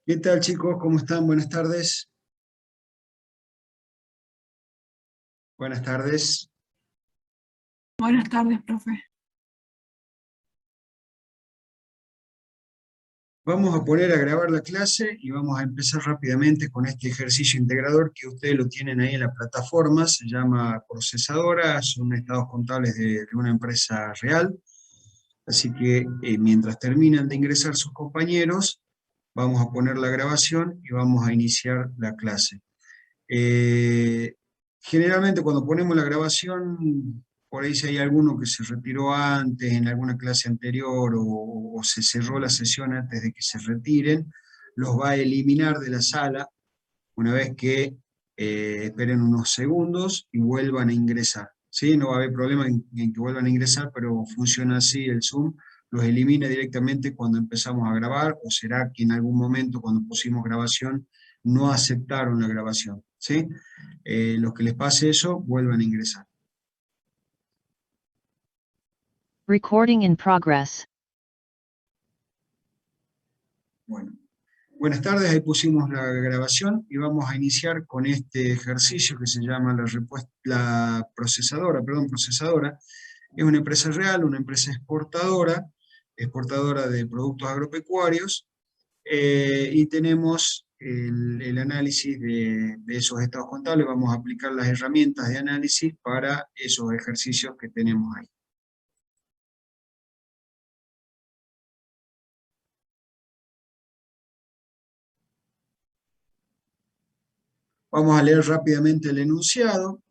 ¿Qué tal, chicos? ¿Cómo están? Buenas tardes. Buenas tardes. Buenas tardes, profe. Vamos a poner a grabar la clase y vamos a empezar rápidamente con este ejercicio integrador que ustedes lo tienen ahí en la plataforma. Se llama procesadora, son estados contables de una empresa real. Así que mientras terminan de ingresar sus compañeros, vamos a poner la grabación y vamos a iniciar la clase. Generalmente cuando ponemos la grabación, por ahí si hay alguno que se retiró antes en alguna clase anterior o se cerró la sesión antes de que se retiren, los va a eliminar de la sala una vez que esperen unos segundos y vuelvan a ingresar. ¿Sí? No va a haber problema en que vuelvan a ingresar, pero funciona así el Zoom, los elimina directamente cuando empezamos a grabar, o será que en algún momento cuando pusimos grabación no aceptaron la grabación. ¿Sí? Los que les pase eso, vuelvan a ingresar. Recording in progress. Bueno. Buenas tardes, ahí pusimos la grabación y vamos a iniciar con este ejercicio que se llama la procesadora. Es una empresa real, una empresa exportadora de productos agropecuarios, y tenemos el análisis de esos estados contables. Vamos a aplicar las herramientas de análisis para esos ejercicios que tenemos ahí. Vamos a leer rápidamente el enunciado.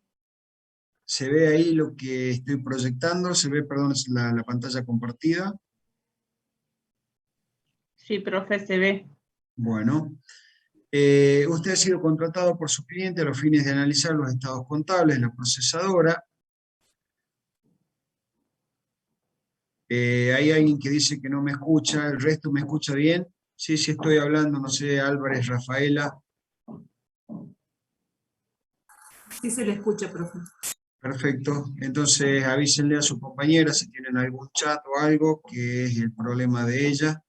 Se ve ahí lo que estoy proyectando, se ve, perdón, la pantalla compartida. Sí, profe, se ve. Bueno, usted ha sido contratado por su cliente a los fines de analizar los estados contables de la procesadora. Hay alguien que dice que no me escucha, el resto me escucha bien. Sí, sí estoy hablando, no sé, Álvarez, Rafaela. Sí se le escucha, profe. Perfecto, entonces avísenle a su compañera si tienen algún chat o algo, que es el problema de ella.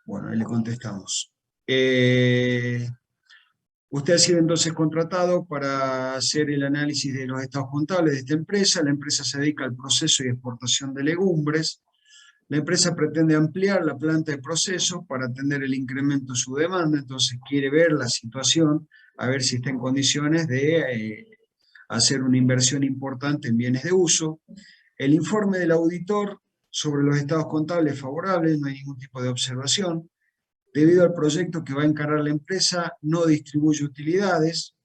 Bueno, ahí le contestamos. Usted ha sido entonces contratado para hacer el análisis de los estados contables de esta empresa. La empresa se dedica al proceso y exportación de legumbres. La empresa pretende ampliar la planta de proceso para atender el incremento de su demanda, entonces quiere ver la situación, a ver si está en condiciones de hacer una inversión importante en bienes de uso. El informe del auditor sobre los estados contables es favorable, no hay ningún tipo de observación. Debido al proyecto que va a encarar la empresa, no distribuye utilidades.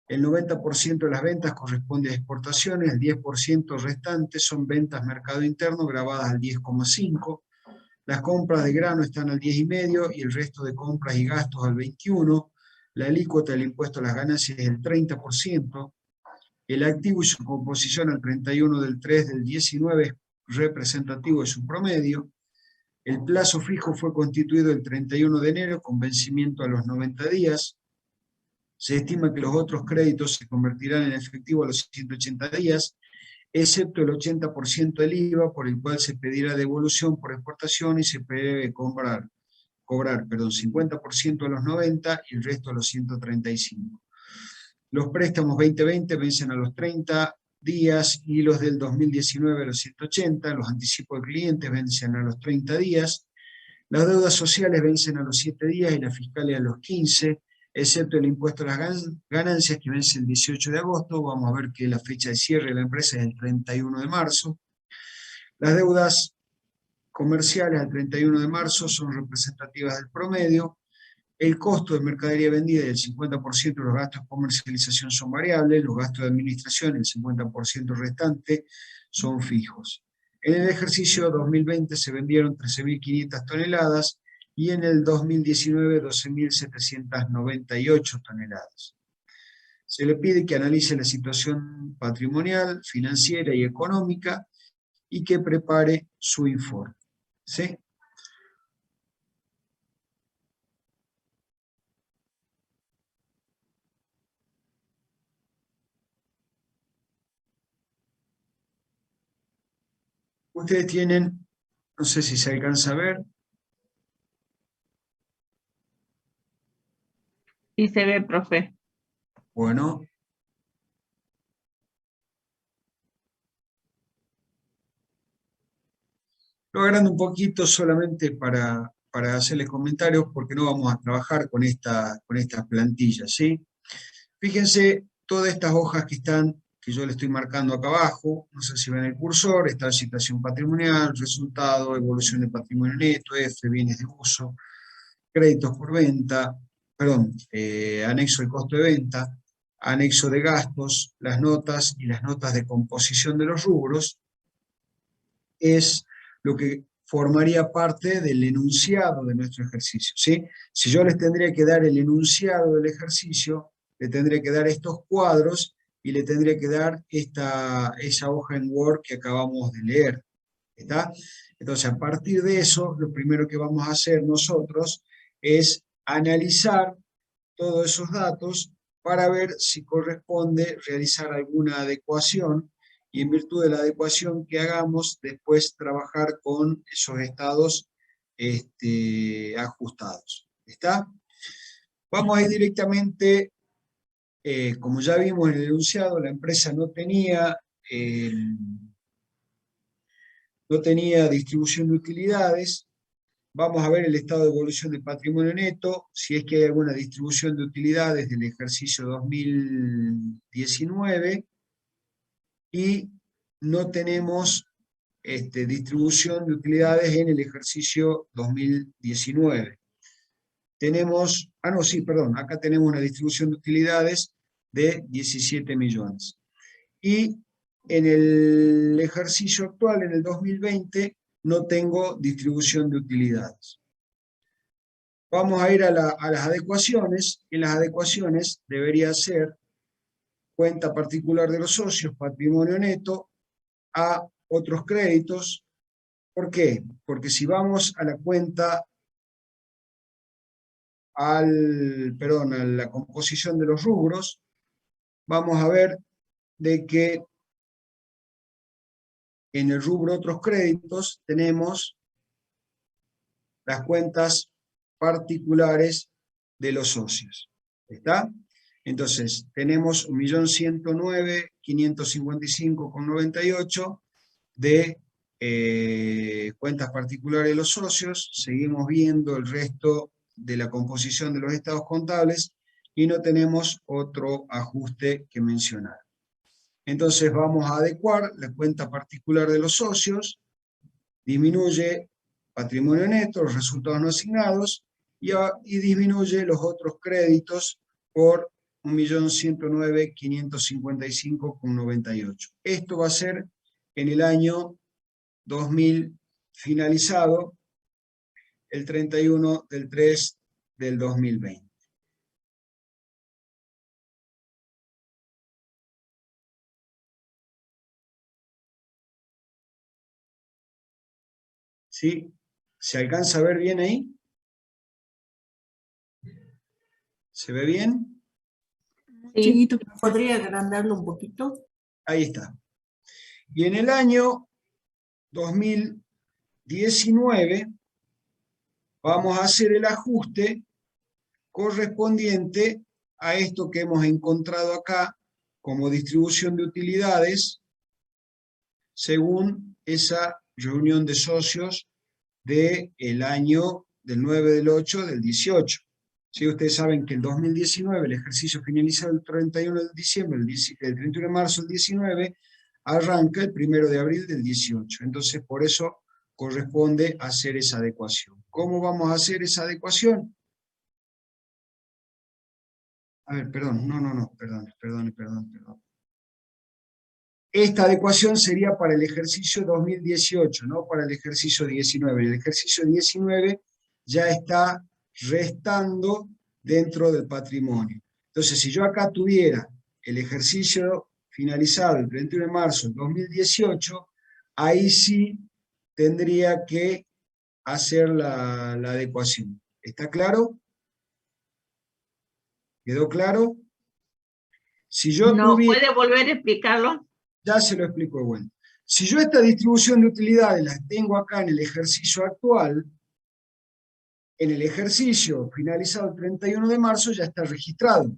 El 90% de las ventas corresponde a exportaciones, el 10% restante son ventas mercado interno grabadas al 10,5%. Las compras de grano están al 10,5% y el resto de compras y gastos al 21%. La alícuota del impuesto a las ganancias es el 30%. El activo y su composición al 31 del 3 del 19 es representativo de su promedio. El plazo fijo fue constituido el 31 de enero con vencimiento a los 90 días. Se estima que los otros créditos se convertirán en efectivo a los 180 días, excepto el 80% del IVA, por el cual se pedirá devolución por exportación y se debe cobrar 50% a los 90 y el resto a los 135. Los préstamos 2020 vencen a los 30 días y los del 2019 a los 180, los anticipos de clientes vencen a los 30 días, las deudas sociales vencen a los 7 días y las fiscales a los 15, excepto el impuesto a las ganancias que vence el 18 de agosto. Vamos a ver que la fecha de cierre de la empresa es el 31 de marzo. Las deudas comerciales al 31 de marzo son representativas del promedio. El costo de mercadería vendida y el 50% de los gastos de comercialización son variables, los gastos de administración, el 50% restante, son fijos. En el ejercicio 2020 se vendieron 13.500 toneladas y en el 2019 12.798 toneladas. Se le pide que analice la situación patrimonial, financiera y económica y que prepare su informe. ¿Sí? Ustedes tienen, no sé si se alcanza a ver, Sí se ve, profe. bueno. Lo agrando un poquito solamente para hacerles comentarios, porque no vamos a trabajar con estas plantillas, ¿sí? Fíjense, todas estas hojas que están, que yo le estoy marcando acá abajo, no sé si ven el cursor, está situación patrimonial, resultado, evolución de patrimonio neto, F, bienes de uso, créditos por venta, perdón, anexo de costo de venta, anexo de gastos, las notas y las notas de composición de los rubros, es lo que formaría parte del enunciado de nuestro ejercicio, ¿sí? Si yo les tendría que dar el enunciado del ejercicio, le tendría que dar estos cuadros y le tendría que dar esa hoja en Word que acabamos de leer, ¿está? Entonces, a partir de eso, lo primero que vamos a hacer nosotros es analizar todos esos datos para ver si corresponde realizar alguna adecuación y en virtud de la adecuación que hagamos, después trabajar con esos estados ajustados. ¿Está? Vamos a ir directamente, como ya vimos en el enunciado, la empresa no tenía distribución de utilidades. Vamos a ver el estado de evolución del patrimonio neto, si es que hay alguna distribución de utilidades del ejercicio 2019, y no tenemos distribución de utilidades en el ejercicio 2019. Tenemos, no, sí, perdón, acá tenemos una distribución de utilidades de 17 millones. Y en el ejercicio actual, en el 2020, no tengo distribución de utilidades. Vamos a ir a las adecuaciones. En las adecuaciones debería ser cuenta particular de los socios, patrimonio neto, a otros créditos. ¿Por qué? Porque si vamos a la cuenta, a la composición de los rubros, vamos a ver de que en el rubro otros créditos tenemos las cuentas particulares de los socios. ¿Está? Entonces, tenemos 1.109.555,98 de cuentas particulares de los socios. Seguimos viendo el resto de la composición de los estados contables y no tenemos otro ajuste que mencionar. Entonces vamos a adecuar la cuenta particular de los socios, disminuye patrimonio neto, los resultados no asignados, y disminuye los otros créditos por 1.109.555,98. Esto va a ser en el año 2000 finalizado, el 31/3/2020. ¿Sí? ¿Se alcanza a ver bien ahí? ¿Se ve bien? Sí. ¿Podría agrandarlo un poquito? Ahí está. Y en el año 2019 vamos a hacer el ajuste correspondiente a esto que hemos encontrado acá como distribución de utilidades según esa reunión de socios del año del 9/8/18. ¿Sí? Ustedes saben que el 2019, el ejercicio finaliza el 31 de diciembre, el 31 de marzo del 19, arranca el 1 de abril del 18. Entonces, por eso corresponde hacer esa adecuación. ¿Cómo vamos a hacer esa adecuación? A ver, perdón, perdón. Esta adecuación sería para el ejercicio 2018, no para el ejercicio 19. El ejercicio 19 ya está restando dentro del patrimonio. Entonces, si yo acá tuviera el ejercicio finalizado el 31 de marzo del 2018, ahí sí tendría que hacer la adecuación. ¿Está claro? ¿Quedó claro? Si yo No, tuviera... ¿puede volver a explicarlo? Ya se lo explico de vuelta. Si yo esta distribución de utilidades la tengo acá en el ejercicio actual, en el ejercicio finalizado el 31 de marzo ya está registrado,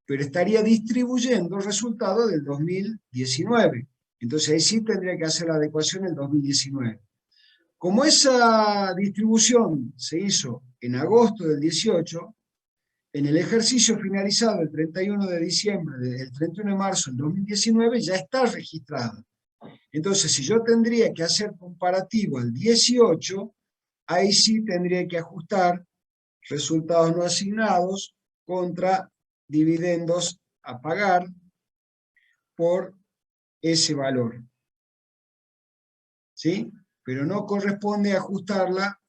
pero estaría distribuyendo resultados del 2019. Entonces ahí sí tendría que hacer la adecuación en el 2019. Como esa distribución se hizo en agosto del 18, en el ejercicio finalizado el 31 de diciembre, el 31 de marzo del 2019, ya está registrado. Entonces, si yo tendría que hacer comparativo al 18, ahí sí tendría que ajustar resultados no asignados contra dividendos a pagar por ese valor. ¿Sí? Pero no corresponde ajustarla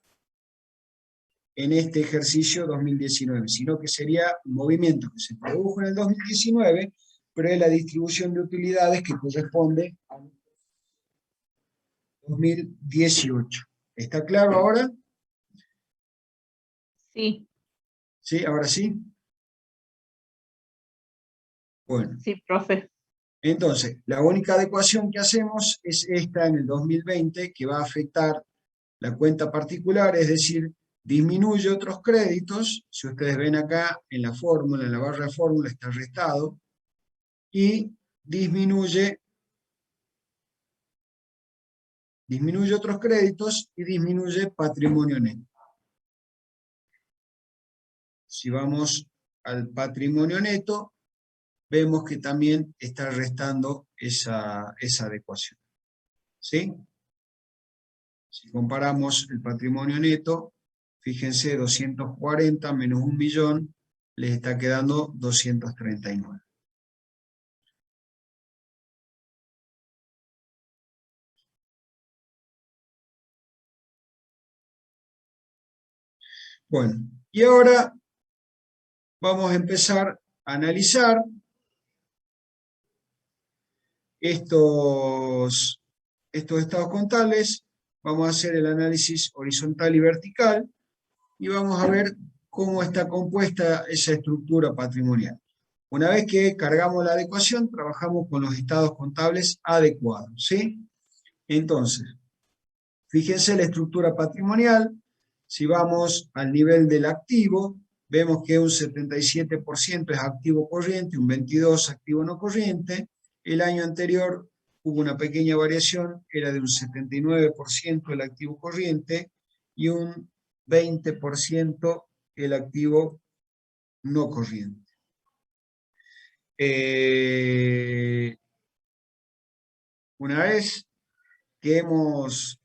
en este ejercicio 2019, sino que sería un movimiento que se produjo en el 2019, pero es la distribución de utilidades que corresponde al 2018. ¿Está claro ahora? Sí, ¿Sí? ¿Ahora sí? Bueno. sí, profe. Entonces, la única adecuación que hacemos es esta en el 2020, que va a afectar la cuenta particular, es decir, disminuye otros créditos, si ustedes ven acá en la fórmula, en la barra de fórmula está restado, y disminuye otros créditos y disminuye patrimonio neto. Si vamos al patrimonio neto, vemos que también está restando esa adecuación. ¿Sí? Si comparamos el patrimonio neto, fíjense, 240 menos 1 millón, les está quedando 239. Bueno, y ahora vamos a empezar a analizar estos estados contables. Vamos a hacer el análisis horizontal y vertical y vamos a ver cómo está compuesta esa estructura patrimonial. Una vez que cargamos la adecuación, trabajamos con los estados contables adecuados, ¿sí? Entonces, fíjense la estructura patrimonial. Si vamos al nivel del activo, vemos que un 77% es activo corriente, un 22% activo no corriente. El año anterior hubo una pequeña variación, era de un 79% el activo corriente y un 20% el activo no corriente. Una vez que hemos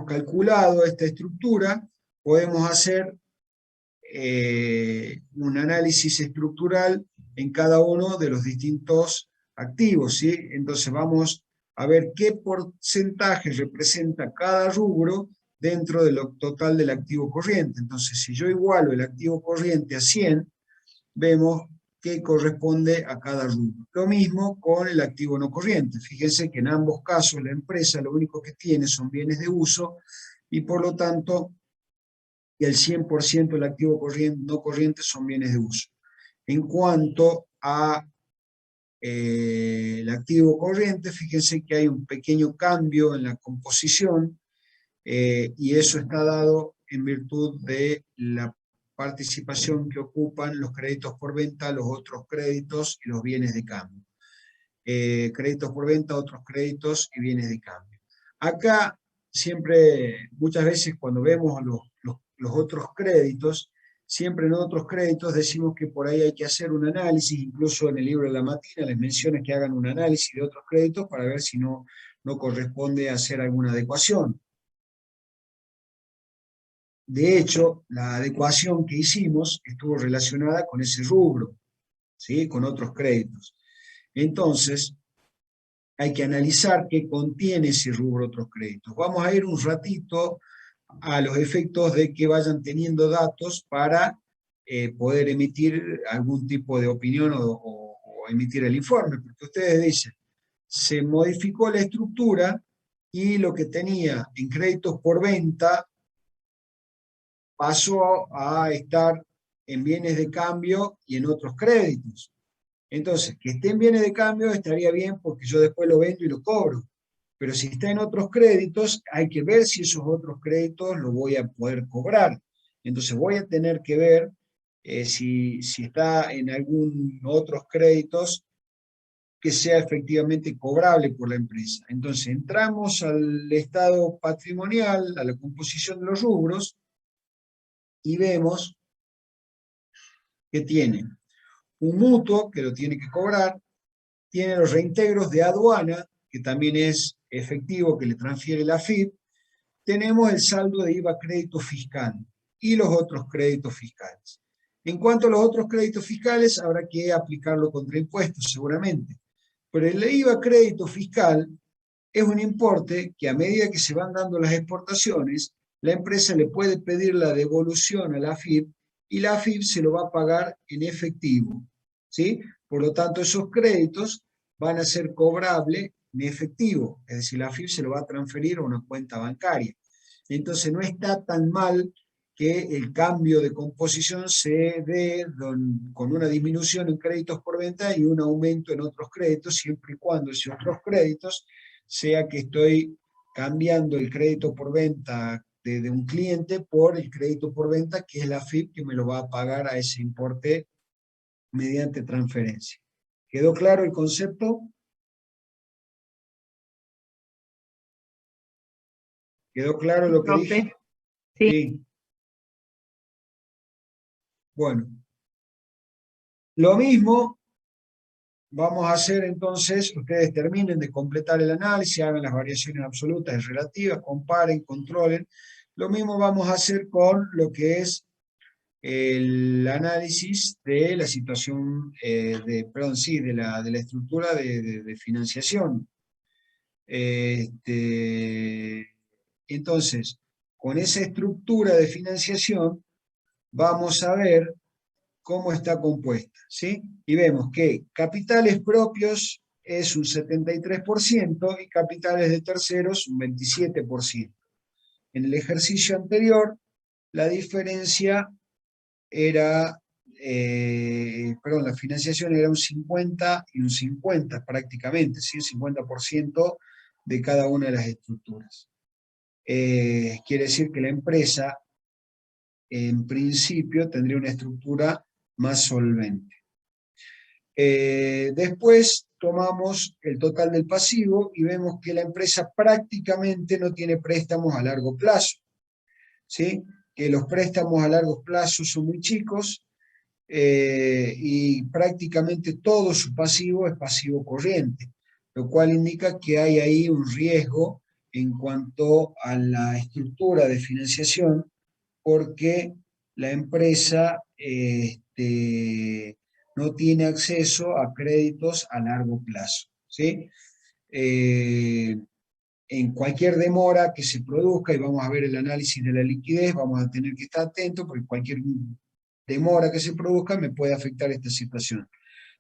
calculado esta estructura, podemos hacer un análisis estructural en cada uno de los distintos activos, ¿sí? Entonces vamos a ver qué porcentaje representa cada rubro dentro de lo total del activo corriente. Entonces, si yo igualo el activo corriente a 100, vemos que corresponde a cada rubro. Lo mismo con el activo no corriente. Fíjense que en ambos casos la empresa lo único que tiene son bienes de uso y por lo tanto el 100% del activo no corriente son bienes de uso. En cuanto a el activo corriente, fíjense que hay un pequeño cambio en la composición y eso está dado en virtud de la participación que ocupan los créditos por venta, los otros créditos y los bienes de cambio. Créditos por venta, otros créditos y bienes de cambio. Acá siempre, muchas veces cuando vemos los otros créditos, siempre en otros créditos decimos que por ahí hay que hacer un análisis, incluso en el libro de la Matina les menciona que hagan un análisis de otros créditos para ver si no corresponde hacer alguna adecuación. De hecho, la adecuación que hicimos estuvo relacionada con ese rubro, ¿sí? Con otros créditos. Entonces, hay que analizar qué contiene ese rubro otros créditos. Vamos a ir un ratito a los efectos de que vayan teniendo datos para poder emitir algún tipo de opinión o emitir el informe, porque ustedes dicen, se modificó la estructura y lo que tenía en créditos por venta pasó a estar en bienes de cambio y en otros créditos. Entonces, que esté en bienes de cambio estaría bien porque yo después lo vendo y lo cobro. Pero si está en otros créditos, hay que ver si esos otros créditos los voy a poder cobrar. Entonces voy a tener que ver si está en algún otros créditos que sea efectivamente cobrable por la empresa. Entonces entramos al estado patrimonial, a la composición de los rubros, y vemos que tiene un mutuo, que lo tiene que cobrar, tiene los reintegros de aduana, que también es efectivo, que le transfiere la AFIP, tenemos el saldo de IVA crédito fiscal y los otros créditos fiscales. En cuanto a los otros créditos fiscales, habrá que aplicarlo contra impuestos, seguramente. Pero el IVA crédito fiscal es un importe que a medida que se van dando las exportaciones, la empresa le puede pedir la devolución a la AFIP y la AFIP se lo va a pagar en efectivo, ¿sí? Por lo tanto, esos créditos van a ser cobrables en efectivo, es decir, la AFIP se lo va a transferir a una cuenta bancaria. Entonces, no está tan mal que el cambio de composición se dé con una disminución en créditos por venta y un aumento en otros créditos, siempre y cuando esos otros créditos sea que estoy cambiando el crédito por venta de un cliente por el crédito por venta, que es la AFIP que me lo va a pagar a ese importe mediante transferencia. ¿Quedó claro el concepto? ¿Quedó claro lo que dije? Profe, sí. Sí. Bueno. Lo mismo vamos a hacer entonces, ustedes terminen de completar el análisis, hagan las variaciones absolutas y relativas, comparen, controlen. Lo mismo vamos a hacer con lo que es el análisis de la situación, de la estructura de financiación. Entonces, con esa estructura de financiación, vamos a ver cómo está compuesta, ¿sí? Y vemos que capitales propios es un 73% y capitales de terceros un 27%. En el ejercicio anterior, la diferencia era, la financiación era un 50 y un 50 prácticamente, ¿sí? Un 50% de cada una de las estructuras. Quiere decir que la empresa, en principio, tendría una estructura más solvente. Después tomamos el total del pasivo y vemos que la empresa prácticamente no tiene préstamos a largo plazo, ¿sí? Que los préstamos a largo plazo son muy chicos y prácticamente todo su pasivo es pasivo corriente, lo cual indica que hay ahí un riesgo en cuanto a la estructura de financiación, porque la empresa no tiene acceso a créditos a largo plazo, ¿sí? En cualquier demora que se produzca, y vamos a ver el análisis de la liquidez, vamos a tener que estar atentos, porque cualquier demora que se produzca me puede afectar esta situación.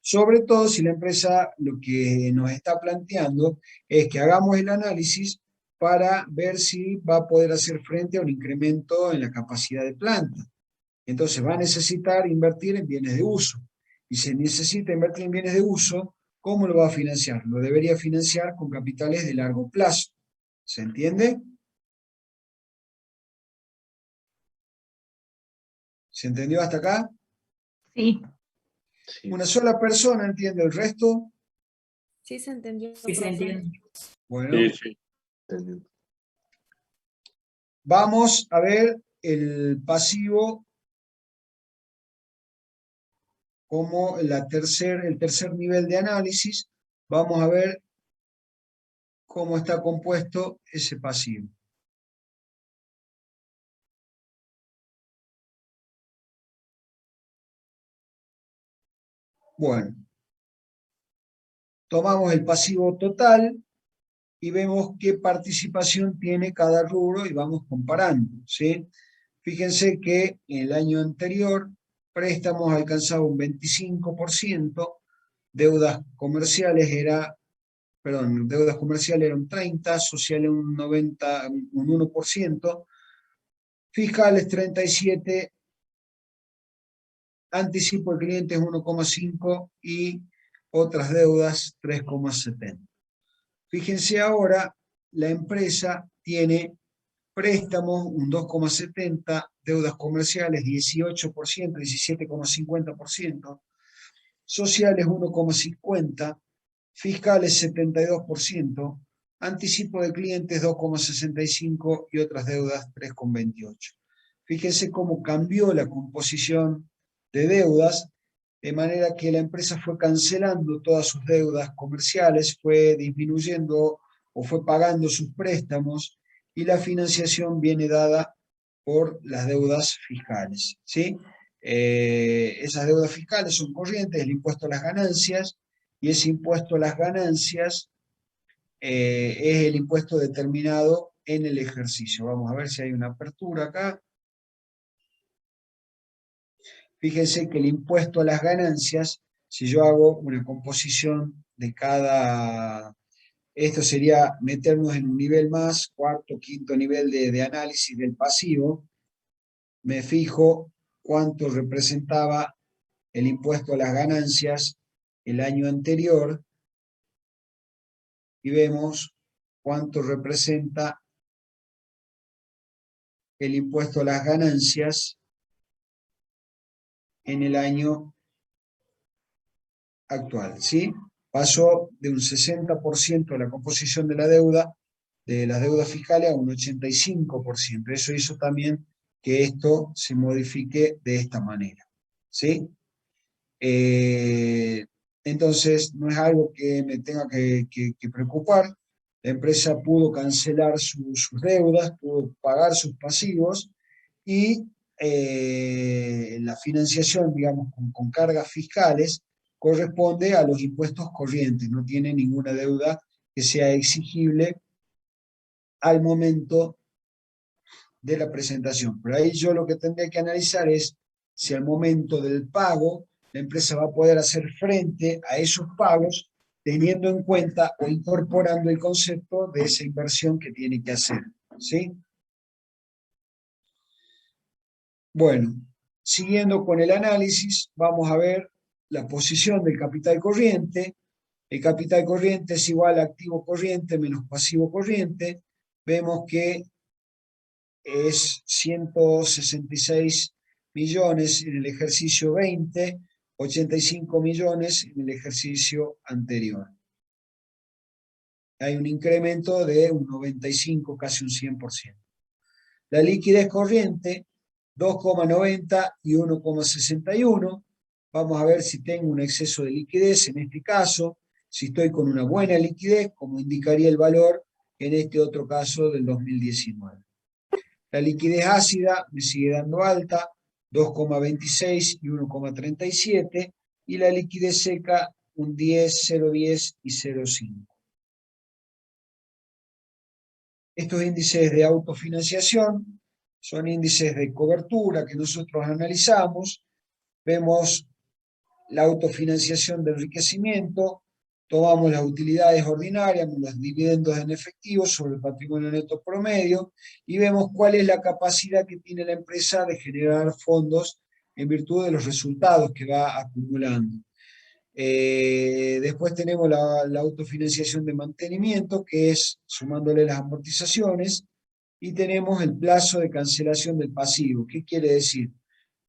Sobre todo si la empresa lo que nos está planteando es que hagamos el análisis para ver si va a poder hacer frente a un incremento en la capacidad de planta. Entonces va a necesitar invertir en bienes de uso. Y si necesita invertir en bienes de uso, ¿cómo lo va a financiar? Lo debería financiar con capitales de largo plazo. ¿Se entiende? ¿Se entendió hasta acá? Sí. ¿Una sola persona entiende el resto? Sí, se entendió. Sí, se entiende. Bueno, Sí. Entendido. vamos a ver el pasivo como el tercer nivel de análisis. Vamos a ver cómo está compuesto ese pasivo. Bueno, tomamos el pasivo total y vemos qué participación tiene cada rubro y vamos comparando, ¿sí? Fíjense que en el año anterior préstamos alcanzaba un 25%, deudas comerciales era un 30%, sociales un 90%, un 1%, fiscales 37%, anticipo de clientes 1,5% y otras deudas 3,70%. Fíjense ahora la empresa tiene préstamos un 2,70%, deudas comerciales 18%, 17,50%, sociales 1,50%, fiscales 72%, anticipo de clientes 2,65% y otras deudas 3,28%. Fíjense cómo cambió la composición de deudas, de manera que la empresa fue cancelando todas sus deudas comerciales, fue disminuyendo o fue pagando sus préstamos, y la financiación viene dada por las deudas fiscales, ¿sí? Esas deudas fiscales son corrientes, el impuesto a las ganancias, y ese impuesto a las ganancias es el impuesto determinado en el ejercicio. Vamos a ver si hay una apertura acá. Fíjense que el impuesto a las ganancias, si yo hago una composición de cada... Esto sería meternos en un nivel más, cuarto, quinto nivel de análisis del pasivo. Me fijo cuánto representaba el impuesto a las ganancias el año anterior y vemos cuánto representa el impuesto a las ganancias en el año actual, ¿sí? Pasó de un 60% de la composición de la deuda, de las deudas fiscales, a un 85%. Eso hizo también que esto se modifique de esta manera, ¿sí? Entonces, no es algo que me tenga que preocupar. La empresa pudo cancelar sus deudas, pudo pagar sus pasivos, y la financiación, digamos, con cargas fiscales, corresponde a los impuestos corrientes, no tiene ninguna deuda que sea exigible al momento de la presentación. Pero ahí yo lo que tendría que analizar es si al momento del pago la empresa va a poder hacer frente a esos pagos teniendo en cuenta o incorporando el concepto de esa inversión que tiene que hacer, ¿sí? Bueno, siguiendo con el análisis, vamos a ver la posición del capital corriente. El capital corriente es igual a activo corriente menos pasivo corriente. Vemos que es 166 millones en el ejercicio 20, 85 millones en el ejercicio anterior. Hay un incremento de un 95, casi un 100%. La liquidez corriente, 2,90 y 1,61. Vamos a ver si tengo un exceso de liquidez en este caso, si estoy con una buena liquidez, como indicaría el valor en este otro caso del 2019. La liquidez ácida me sigue dando alta, 2,26 y 1,37, y la liquidez seca un 10, 0,10 y 0,5. Estos índices de autofinanciación son índices de cobertura que nosotros analizamos. Vemos la autofinanciación de enriquecimiento, tomamos las utilidades ordinarias, los dividendos en efectivo sobre el patrimonio neto promedio, y vemos cuál es la capacidad que tiene la empresa de generar fondos en virtud de los resultados que va acumulando. Después tenemos la autofinanciación de mantenimiento, que es sumándole las amortizaciones, y tenemos el plazo de cancelación del pasivo. ¿Qué quiere decir?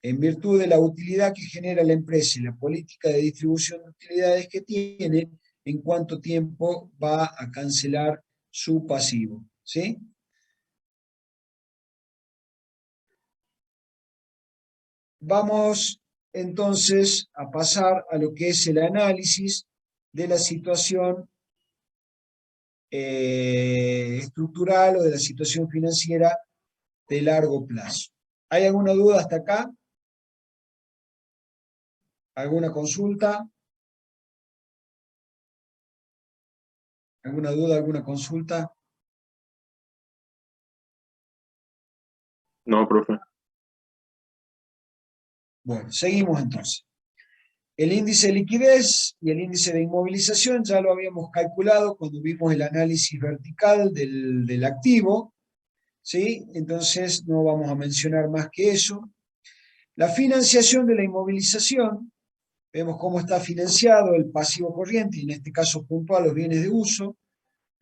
En virtud de la utilidad que genera la empresa y la política de distribución de utilidades que tiene, en cuánto tiempo va a cancelar su pasivo, ¿sí? Vamos entonces a pasar a lo que es el análisis de la situación estructural o de la situación financiera de largo plazo. ¿Hay alguna duda hasta acá? ¿Alguna consulta? ¿Alguna duda, alguna consulta? No, profe. Bueno, seguimos entonces. El índice de liquidez y el índice de inmovilización ya lo habíamos calculado cuando vimos el análisis vertical del activo, ¿sí? Entonces no vamos a mencionar más que eso. La financiación de la inmovilización, vemos cómo está financiado el pasivo corriente, y en este caso puntual los bienes de uso.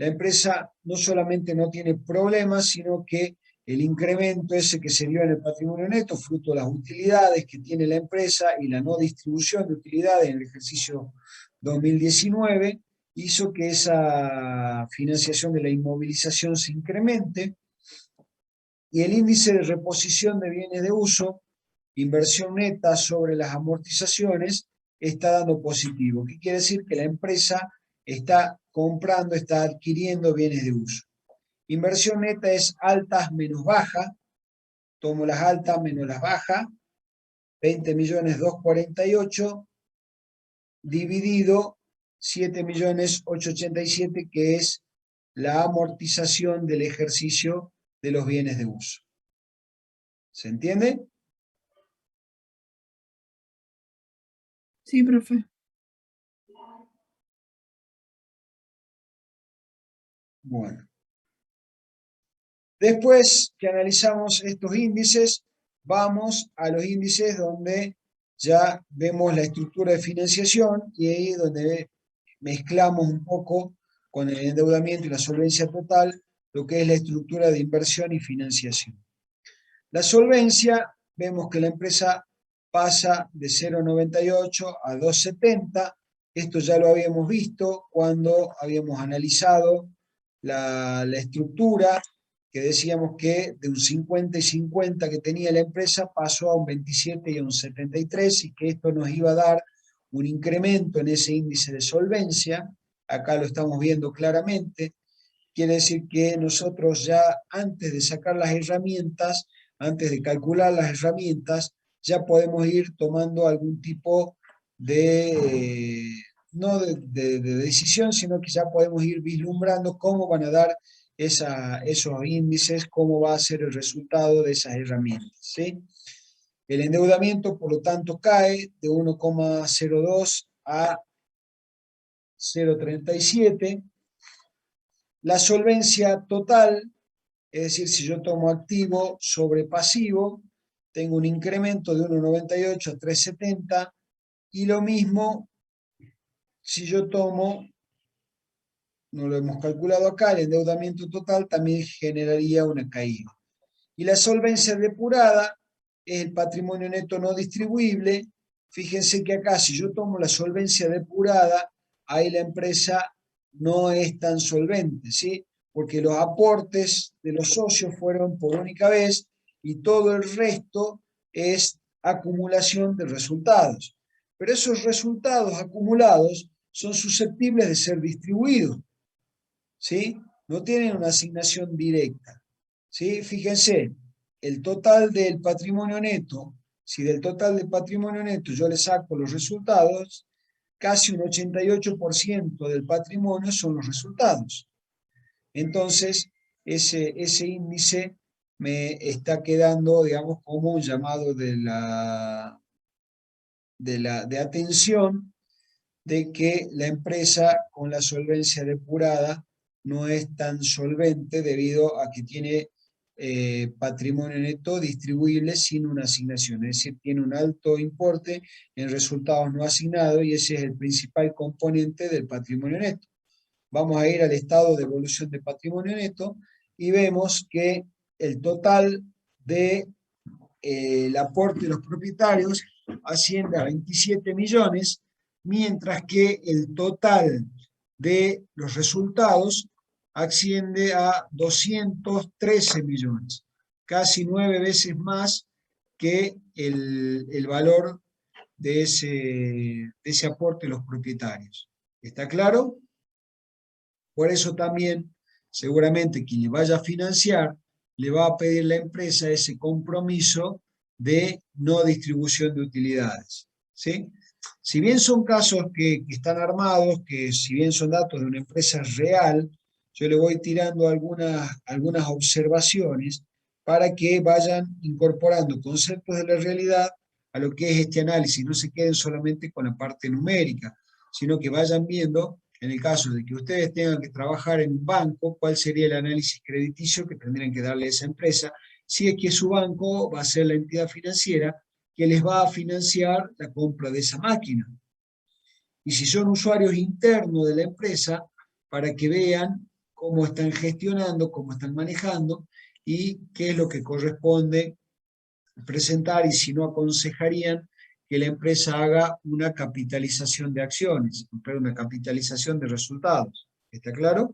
la empresa no solamente no tiene problemas, sino que el incremento ese que se dio en el patrimonio neto, fruto de las utilidades que tiene la empresa y la no distribución de utilidades en el ejercicio 2019, hizo que esa financiación de la inmovilización se incremente, y el índice de reposición de bienes de uso, inversión neta sobre las amortizaciones, está dando positivo. ¿Qué quiere decir? Que la empresa está comprando, está adquiriendo bienes de uso. Inversión neta es altas menos bajas. Tomo las altas menos las bajas. 20.248.000 dividido 7.887.000, que es la amortización del ejercicio de los bienes de uso. ¿Se entiende? Sí, profe. Bueno. Después que analizamos estos índices, vamos a los índices donde ya vemos la estructura de financiación, y ahí donde mezclamos un poco con el endeudamiento y la solvencia total, lo que es la estructura de inversión y financiación. La solvencia, vemos que la empresa pasa de 0,98 a 2,70. Esto ya lo habíamos visto cuando habíamos analizado la estructura, que decíamos que de un 50 y 50 que tenía la empresa pasó a un 27 y a un 73, y que esto nos iba a dar un incremento en ese índice de solvencia. Acá lo estamos viendo claramente. Quiere decir que nosotros ya antes de sacar las herramientas, antes de calcular las herramientas, ya podemos ir tomando algún tipo de, no de decisión, sino que ya podemos ir vislumbrando cómo van a dar esos índices, cómo va a ser el resultado de esas herramientas, ¿sí? El endeudamiento, por lo tanto, cae de 1,02 a 0,37. La solvencia total, es decir, si yo tomo activo sobre pasivo, tengo un incremento de 1,98 a 3,70, y lo mismo si yo tomo, no lo hemos calculado acá, el endeudamiento total también generaría una caída. Y la solvencia depurada es el patrimonio neto no distribuible. Fíjense que acá, si yo tomo la solvencia depurada, ahí la empresa no es tan solvente, ¿sí? Porque los aportes de los socios fueron por única vez, y todo el resto es acumulación de resultados. Pero esos resultados acumulados son susceptibles de ser distribuidos, ¿sí? No tienen una asignación directa, ¿sí? Fíjense, el total del patrimonio neto, si del total del patrimonio neto yo le saco los resultados, casi un 88% del patrimonio son los resultados. Entonces, ese índice me está quedando, digamos, como un llamado de atención, de que la empresa con la solvencia depurada no es tan solvente debido a que tiene patrimonio neto distribuible sin una asignación, es decir, tiene un alto importe en resultados no asignados, y ese es el principal componente del patrimonio neto. Vamos a ir al estado de evolución de patrimonio neto y vemos que el total del aporte de los propietarios asciende a 27 millones, mientras que el total de los resultados asciende a 213 millones, casi 9 veces más que el valor de ese aporte de los propietarios. ¿Está claro? Por eso también, seguramente quien le vaya a financiar, le va a pedir la empresa ese compromiso de no distribución de utilidades, ¿sí? Si bien son casos que están armados, que si bien son datos de una empresa real, yo le voy tirando algunas observaciones para que vayan incorporando conceptos de la realidad a lo que es este análisis. No se queden solamente con la parte numérica, sino que vayan viendo, en el caso de que ustedes tengan que trabajar en un banco, cuál sería el análisis crediticio que tendrían que darle a esa empresa, si es que su banco va a ser la entidad financiera que les va a financiar la compra de esa máquina. Y si son usuarios internos de la empresa, para que vean cómo están gestionando, cómo están manejando y qué es lo que corresponde presentar y si no aconsejarían que la empresa haga una capitalización de acciones, pero una capitalización de resultados. ¿Está claro?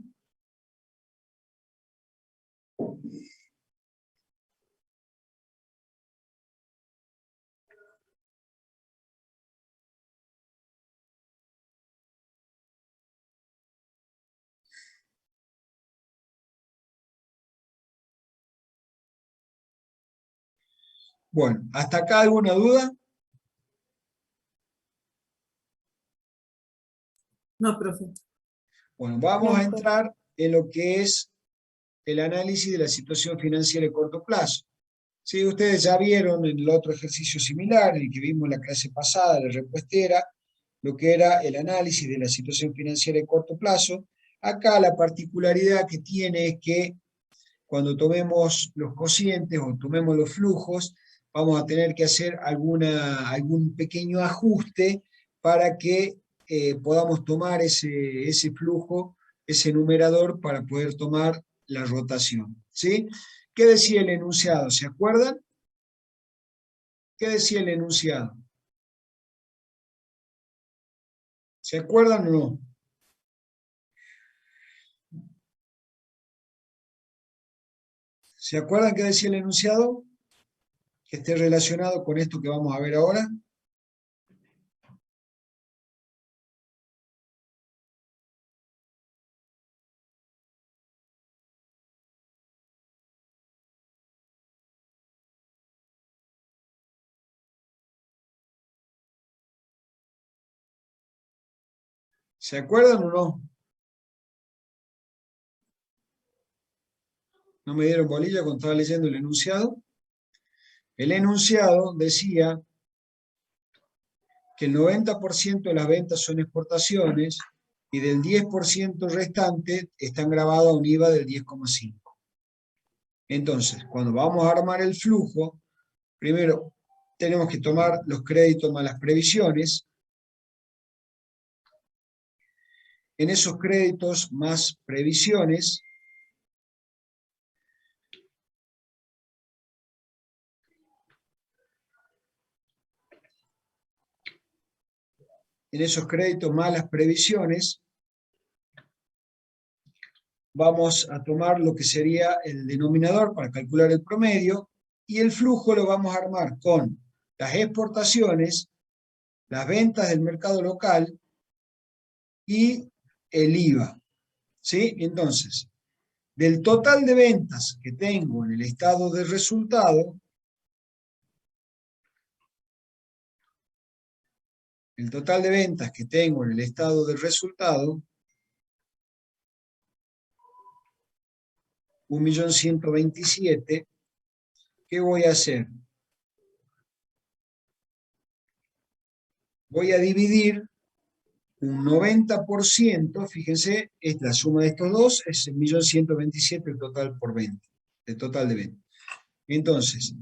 Bueno, ¿hasta acá alguna duda? No, profe. Bueno, vamos No, a profe. entrar en lo que es el análisis de la situación financiera a corto plazo. Sí, ustedes ya vieron en el otro ejercicio similar, el que vimos en la clase pasada, la repuestera, lo que era el análisis de la situación financiera a corto plazo. Acá la particularidad que tiene es que cuando tomemos los cocientes o tomemos los flujos, vamos a tener que hacer algún pequeño ajuste para que podamos tomar ese flujo, ese numerador, para poder tomar la rotación. ¿Sí? ¿Qué decía el enunciado? ¿Se acuerdan? ¿Qué decía el enunciado? ¿Se acuerdan o no? ¿Se acuerdan qué decía el enunciado? Que esté relacionado con esto que vamos a ver ahora. ¿Se acuerdan o no? ¿No me dieron bolilla cuando estaba leyendo el enunciado? El enunciado decía que el 90% de las ventas son exportaciones y del 10% restante están grabadas a un IVA del 10,5. Entonces, cuando vamos a armar el flujo, primero tenemos que tomar los créditos más las previsiones. En esos créditos más previsiones, vamos a tomar lo que sería el denominador para calcular el promedio y el flujo lo vamos a armar con las exportaciones, las ventas del mercado local y el IVA. ¿Sí? Entonces, del total de ventas que tengo en el estado de resultado, el total de ventas que tengo en el estado de resultado, 1.127.000, ¿qué voy a hacer? Voy a dividir un 90%, fíjense, es la suma de estos dos, es el 1.127.000 el total por venta, el total de venta. Entonces,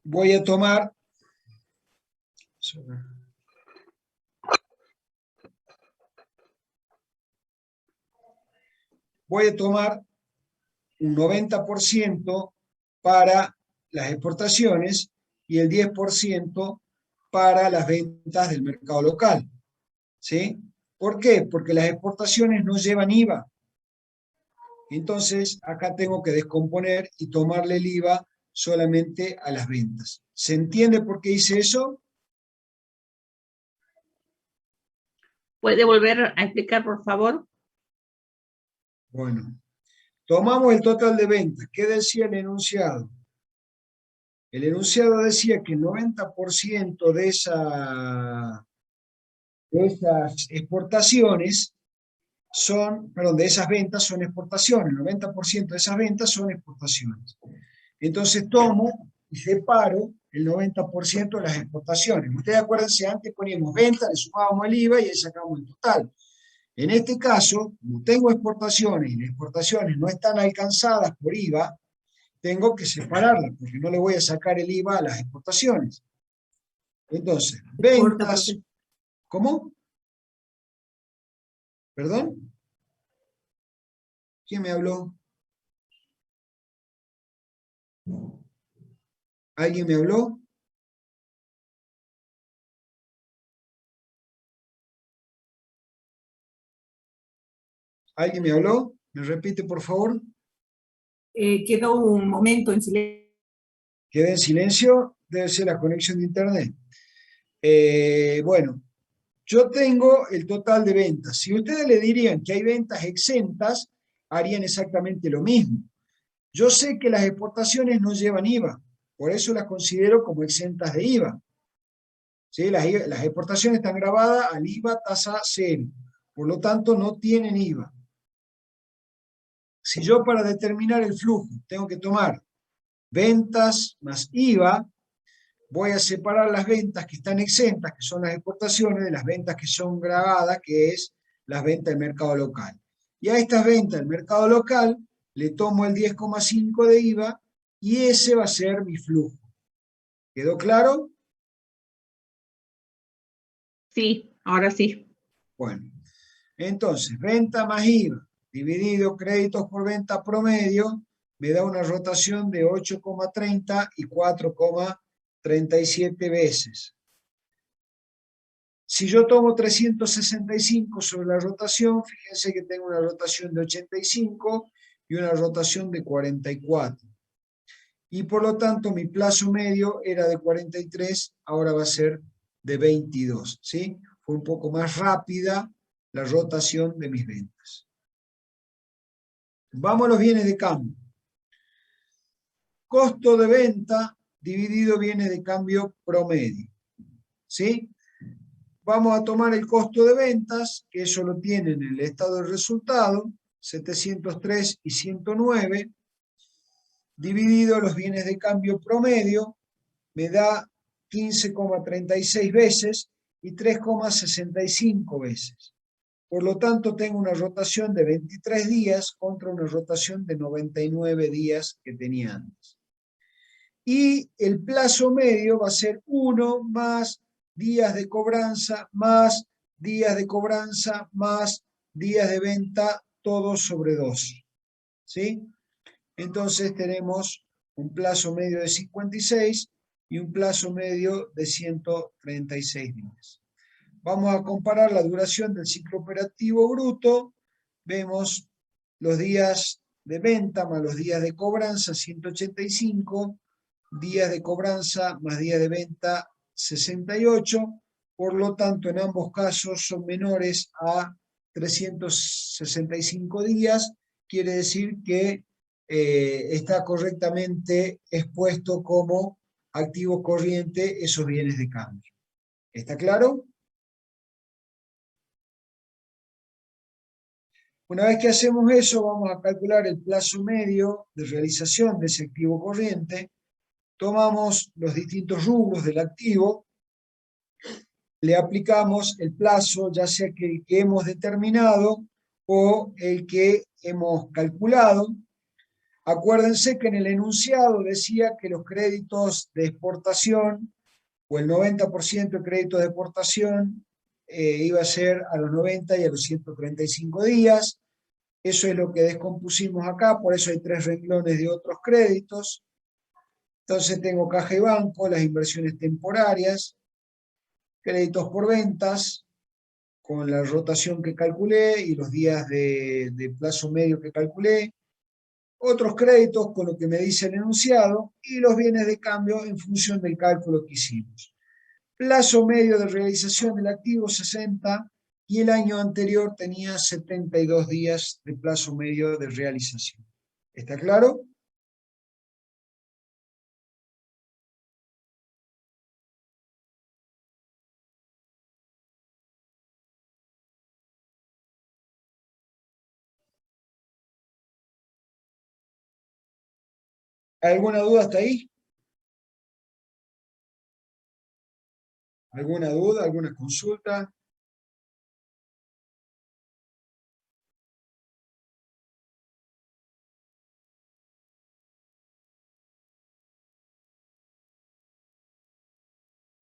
voy a tomar un 90% para las exportaciones y el 10% para las ventas del mercado local. ¿Sí? ¿Por qué? Porque las exportaciones no llevan IVA. Entonces, acá tengo que descomponer y tomarle el IVA solamente a las ventas. ¿Se entiende por qué hice eso? ¿Puede volver a explicar, por favor? Bueno, tomamos el total de ventas. ¿Qué decía el enunciado? El enunciado decía que el 90% de esas exportaciones de esas ventas son exportaciones. El 90% de esas ventas son exportaciones. Entonces tomo y separo el 90% de las exportaciones. Ustedes acuérdense, antes poníamos ventas, le sumábamos el IVA y ahí sacábamos el total. En este caso, como tengo exportaciones y las exportaciones no están alcanzadas por IVA, tengo que separarlas, porque no le voy a sacar el IVA a las exportaciones. Entonces, Corta, ventas, profe. ¿cómo? ¿Perdón? ¿Quién me habló? ¿Alguien me habló? ¿Alguien me habló? ¿Me repite, por favor? Quedó un momento en silencio. Quedé en silencio, debe ser la conexión de internet. Bueno, yo tengo el total de ventas. Si ustedes le dirían que hay ventas exentas, harían exactamente lo mismo. Yo sé que las exportaciones no llevan IVA, por eso las considero como exentas de IVA. ¿Sí? Las exportaciones están grabadas al IVA tasa cero, por lo tanto no tienen IVA. Si yo para determinar el flujo tengo que tomar ventas más IVA, voy a separar las ventas que están exentas, que son las exportaciones, de las ventas que son grabadas, que es las ventas del mercado local. Y a estas ventas del mercado local le tomo el 10,5 de IVA y ese va a ser mi flujo. ¿Quedó claro? Sí, ahora sí. Bueno, entonces, venta más IVA dividido créditos por venta promedio me da una rotación de 8,30 y 4,37 veces. Si yo tomo 365 sobre la rotación, fíjense que tengo una rotación de 85 y una rotación de 44. Y por lo tanto mi plazo medio era de 43, ahora va a ser de 22, ¿sí? Fue un poco más rápida la rotación de mis ventas. Vamos a los bienes de cambio. Costo de venta dividido bienes de cambio promedio, ¿sí? Vamos a tomar el costo de ventas, que eso lo tiene en el estado de resultado, 703 y 109, dividido los bienes de cambio promedio, me da 15,36 veces y 3,65 veces. Por lo tanto, tengo una rotación de 23 días contra una rotación de 99 días que tenía antes. Y el plazo medio va a ser 1 más días de cobranza, más días de cobranza, más días de venta, todo sobre 2. ¿Sí? Entonces tenemos un plazo medio de 56 y un plazo medio de 136 días. Vamos a comparar la duración del ciclo operativo bruto. Vemos los días de venta más los días de cobranza, 185, días de cobranza más días de venta, 68. Por lo tanto, en ambos casos son menores a 365 días. Quiere decir que está correctamente expuesto como activo corriente esos bienes de cambio. ¿Está claro? Una vez que hacemos eso, vamos a calcular el plazo medio de realización de ese activo corriente. Tomamos los distintos rubros del activo, le aplicamos el plazo, ya sea que el que hemos determinado o el que hemos calculado. Acuérdense que en el enunciado decía que los créditos de exportación o el 90% de créditos de exportación iba a ser a los 90 y a los 135 días. Eso es lo que descompusimos acá, por eso hay 3 renglones de otros créditos. Entonces tengo caja y banco, las inversiones temporarias, créditos por ventas, con la rotación que calculé y los días de plazo medio que calculé, otros créditos con lo que me dice el enunciado y los bienes de cambio en función del cálculo que hicimos. Plazo medio de realización del activo 60 y el año anterior tenía 72 días de plazo medio de realización. ¿Está claro? ¿Alguna duda hasta ahí? ¿Alguna duda? ¿Alguna consulta?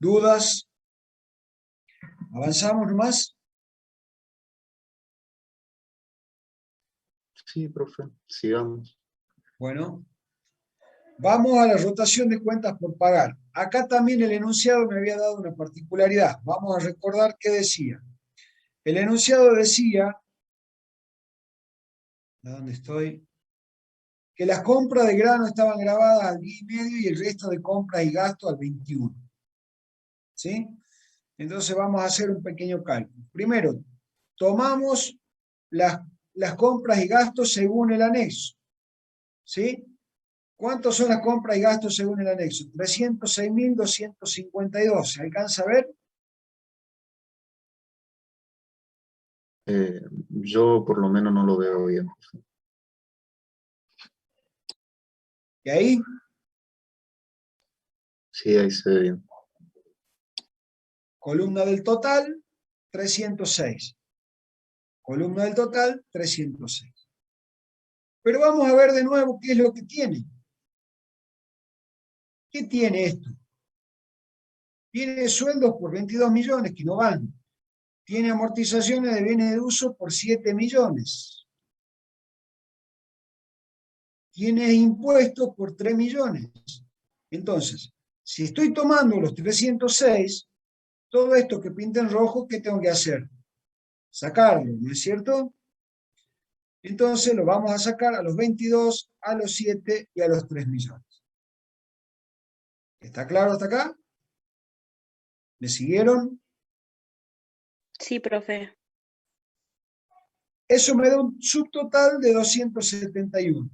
¿Dudas? ¿Avanzamos nomás? Sí, profe, sigamos. Bueno, vamos a la rotación de cuentas por pagar. Acá también el enunciado me había dado una particularidad. Vamos a recordar qué decía. El enunciado decía, ¿a dónde estoy? Que las compras de grano estaban grabadas al 10,5 y el resto de compras y gastos al 21. ¿Sí? Entonces vamos a hacer un pequeño cálculo. Primero, tomamos las compras y gastos según el anexo. ¿Sí? ¿Cuántos son las compras y gastos según el anexo? 306.252. ¿Se alcanza a ver? Yo por lo menos no lo veo bien. ¿Y ahí? Sí, ahí se ve bien. Columna del total, 306. Columna del total, 306. Pero vamos a ver de nuevo qué es lo que tiene. ¿Qué tiene esto? Tiene sueldos por 22 millones que no van. Tiene amortizaciones de bienes de uso por 7 millones. Tiene impuestos por 3 millones. Entonces, si estoy tomando los 306, todo esto que pinta en rojo, ¿qué tengo que hacer? Sacarlo, ¿no es cierto? Entonces lo vamos a sacar a los 22, a los 7 y a los 3 millones. ¿Está claro hasta acá? ¿Me siguieron? Sí, profe. Eso me da un subtotal de 271.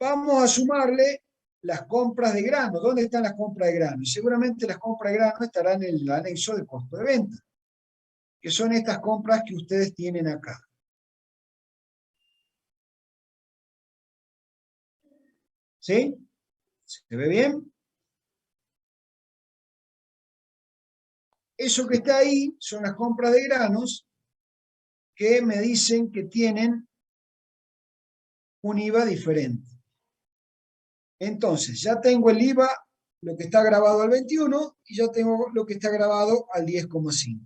Vamos a sumarle las compras de grano. ¿Dónde están las compras de grano? Seguramente las compras de grano estarán en el anexo de costo de venta, que son estas compras que ustedes tienen acá. ¿Sí? ¿Se ve bien? Eso que está ahí son las compras de granos que me dicen que tienen un IVA diferente. Entonces, ya tengo el IVA, lo que está grabado al 21, y ya tengo lo que está grabado al 10,5.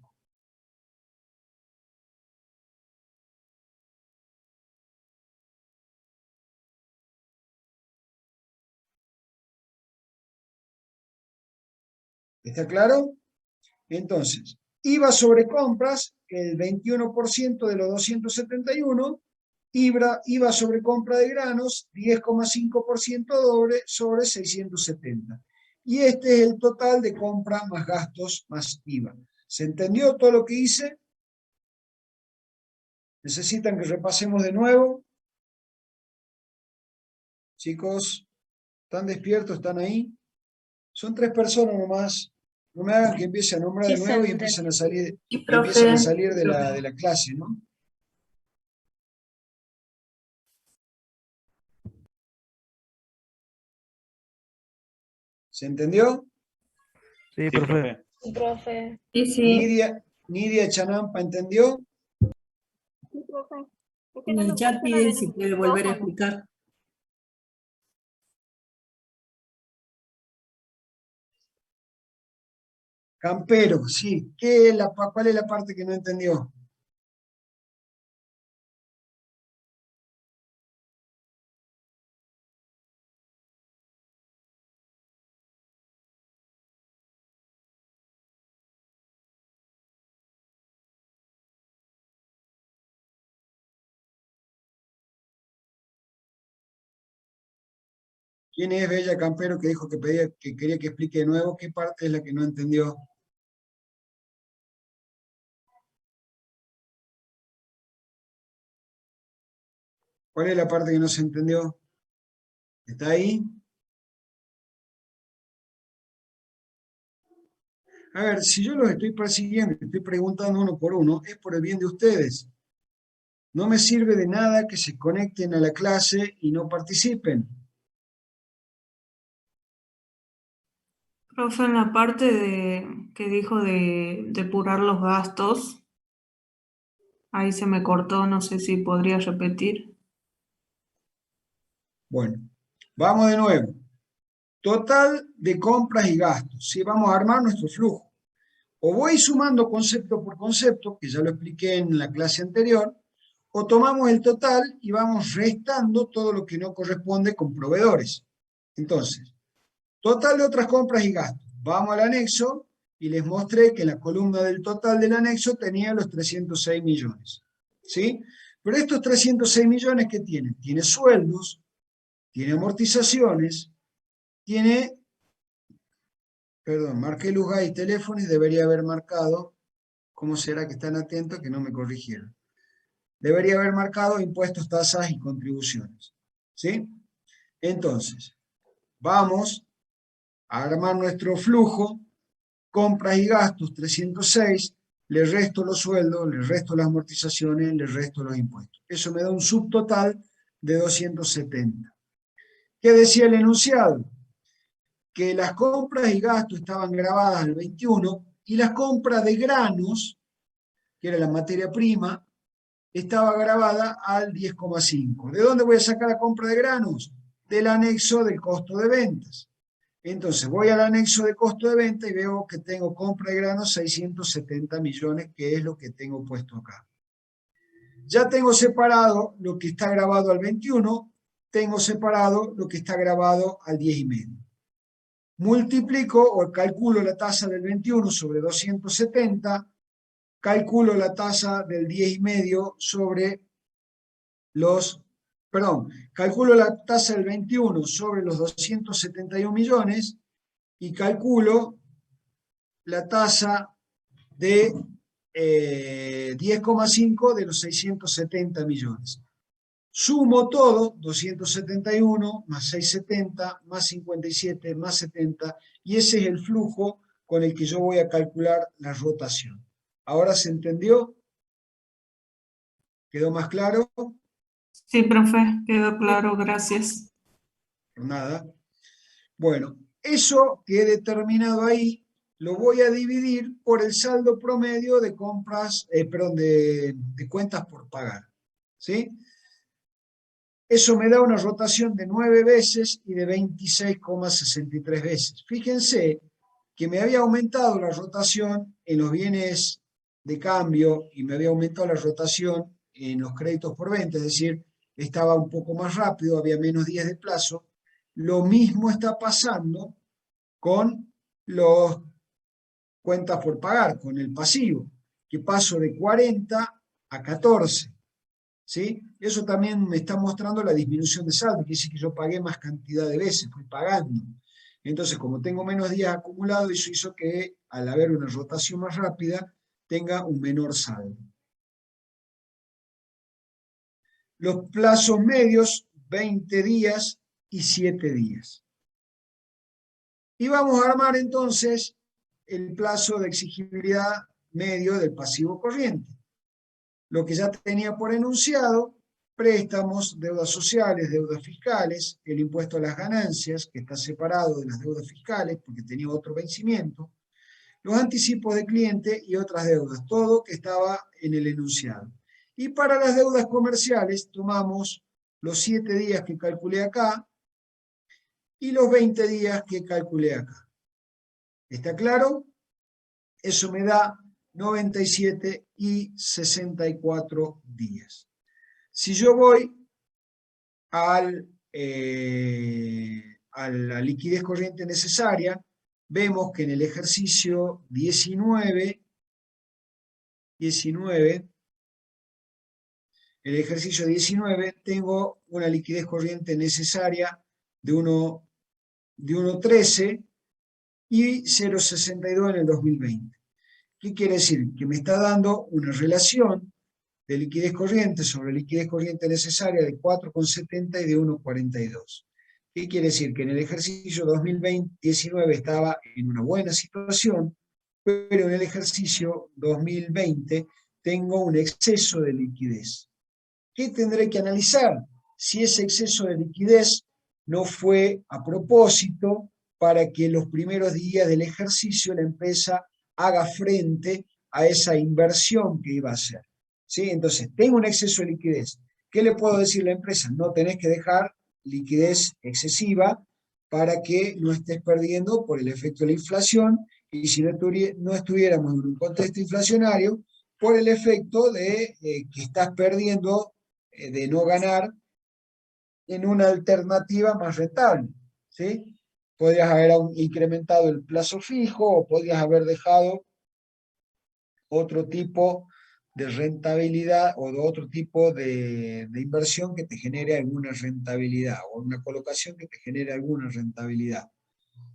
¿Está claro? Entonces, IVA sobre compras, el 21% de los 271, IVA sobre compra de granos, 10,5% sobre 670. Y este es el total de compra más gastos más IVA. ¿Se entendió todo lo que hice? ¿Necesitan que repasemos de nuevo? Chicos, ¿están despiertos? ¿Están ahí? Son 3 personas nomás. No me hagan que empiece a nombrar Sí, de nuevo y se empiecen a salir, Sí, empiezan a profe. salir de la clase, ¿no? ¿Se entendió? Sí, profe. Sí, profe. Sí, sí. Nidia Chanampa, ¿entendió? Sí, profe. Es que En no el me chat funciona piden el si puede volver a micrófono. explicar. Campero, sí. ¿Cuál es la parte que no entendió? ¿Quién es Bella Campero que dijo que quería que explique de nuevo? ¿Qué parte es la que no entendió? ¿Cuál es la parte que no se entendió? ¿Está ahí? A ver, si yo los estoy persiguiendo, estoy preguntando uno por uno, es por el bien de ustedes. No me sirve de nada que se conecten a la clase y no participen. Profe, en la parte que dijo de depurar los gastos, ahí se me cortó, no sé si podría repetir. Bueno, vamos de nuevo. total de compras y gastos. ¿Sí? Vamos a armar nuestro flujo. O voy sumando concepto por concepto, que ya lo expliqué en la clase anterior, o tomamos el total y vamos restando todo lo que no corresponde con proveedores. Entonces, total de otras compras y gastos. Vamos al anexo y les mostré que la columna del total del anexo tenía los 306 millones. ¿Sí? Pero estos 306 millones, ¿qué tienen? Tiene sueldos, tiene amortizaciones, tiene, perdón, marqué lugar y teléfono y debería haber marcado, ¿cómo será que están atentos que no me corrigieron? Debería haber marcado impuestos, tasas y contribuciones. ¿Sí? Entonces, vamos a armar nuestro flujo, compras y gastos 306, le resto los sueldos, le resto las amortizaciones, le resto los impuestos. Eso me da un subtotal de 270. ¿Qué decía el enunciado? Que las compras y gastos estaban grabadas al 21 y las compras de granos, que era la materia prima, estaba grabada al 10,5. ¿De dónde voy a sacar la compra de granos? Del anexo del costo de ventas. Entonces voy al anexo de costo de venta y veo que tengo compra de granos 670 millones, que es lo que tengo puesto acá. Ya tengo separado lo que está grabado al 21, tengo separado lo que está grabado al 10,5. Multiplico o calculo la tasa del 21 sobre 270, calculo la tasa del 10,5 sobre los, calculo la tasa del 21 sobre los 271 millones y calculo la tasa de 10,5 de los 670 millones. Sumo todo, 271 más 670 más 57 más 70, y ese es el flujo con el que yo voy a calcular la rotación. ¿Ahora se entendió? ¿Quedó más claro? Sí, profe, quedó claro, gracias. Nada. Bueno, eso que he determinado ahí lo voy a dividir por el saldo promedio de compras, de cuentas por pagar. ¿Sí? Eso me da una rotación de 9 veces y de 26,63 veces. Fíjense que me había aumentado la rotación en los bienes de cambio y me había aumentado la rotación en los créditos por venta, es decir, estaba un poco más rápido, había menos días de plazo. Lo mismo está pasando con los cuentas por pagar, con el pasivo, que paso de 40 a 14. ¿Sí? Eso también me está mostrando la disminución de saldo, que dice que yo pagué más cantidad de veces, fui pagando. Entonces, como tengo menos días acumulados, eso hizo que al haber una rotación más rápida, tenga un menor saldo. Los plazos medios, 20 días y 7 días. Y vamos a armar entonces el plazo de exigibilidad medio del pasivo corriente. Lo que ya tenía por enunciado, préstamos, deudas sociales, deudas fiscales, el impuesto a las ganancias, que está separado de las deudas fiscales porque tenía otro vencimiento, los anticipos de cliente y otras deudas, todo que estaba en el enunciado. Y para las deudas comerciales tomamos los 7 días que calculé acá y los 20 días que calculé acá. ¿Está claro? Eso me da 97 y 64 días. Si yo voy a la liquidez corriente necesaria, vemos que en el ejercicio 19, tengo una liquidez corriente necesaria de 1,13 y 0,62 en el 2020. ¿Qué quiere decir? Que me está dando una relación de liquidez corriente sobre liquidez corriente necesaria de 4,70 y de 1,42. ¿Qué quiere decir? Que en el ejercicio 2019 estaba en una buena situación, pero en el ejercicio 2020 tengo un exceso de liquidez. ¿Qué tendré que analizar? Si ese exceso de liquidez no fue a propósito para que en los primeros días del ejercicio la empresa haga frente a esa inversión que iba a hacer. ¿Sí? Entonces, tengo un exceso de liquidez. ¿Qué le puedo decir a la empresa? No tenés que dejar liquidez excesiva para que no estés perdiendo por el efecto de la inflación, y si no estuviéramos en un contexto inflacionario, por el efecto de que estás perdiendo, de no ganar en una alternativa más rentable, ¿sí? Podrías haber incrementado el plazo fijo o podrías haber dejado otro tipo de rentabilidad o de otro tipo de inversión que te genere alguna rentabilidad o una colocación que te genere alguna rentabilidad,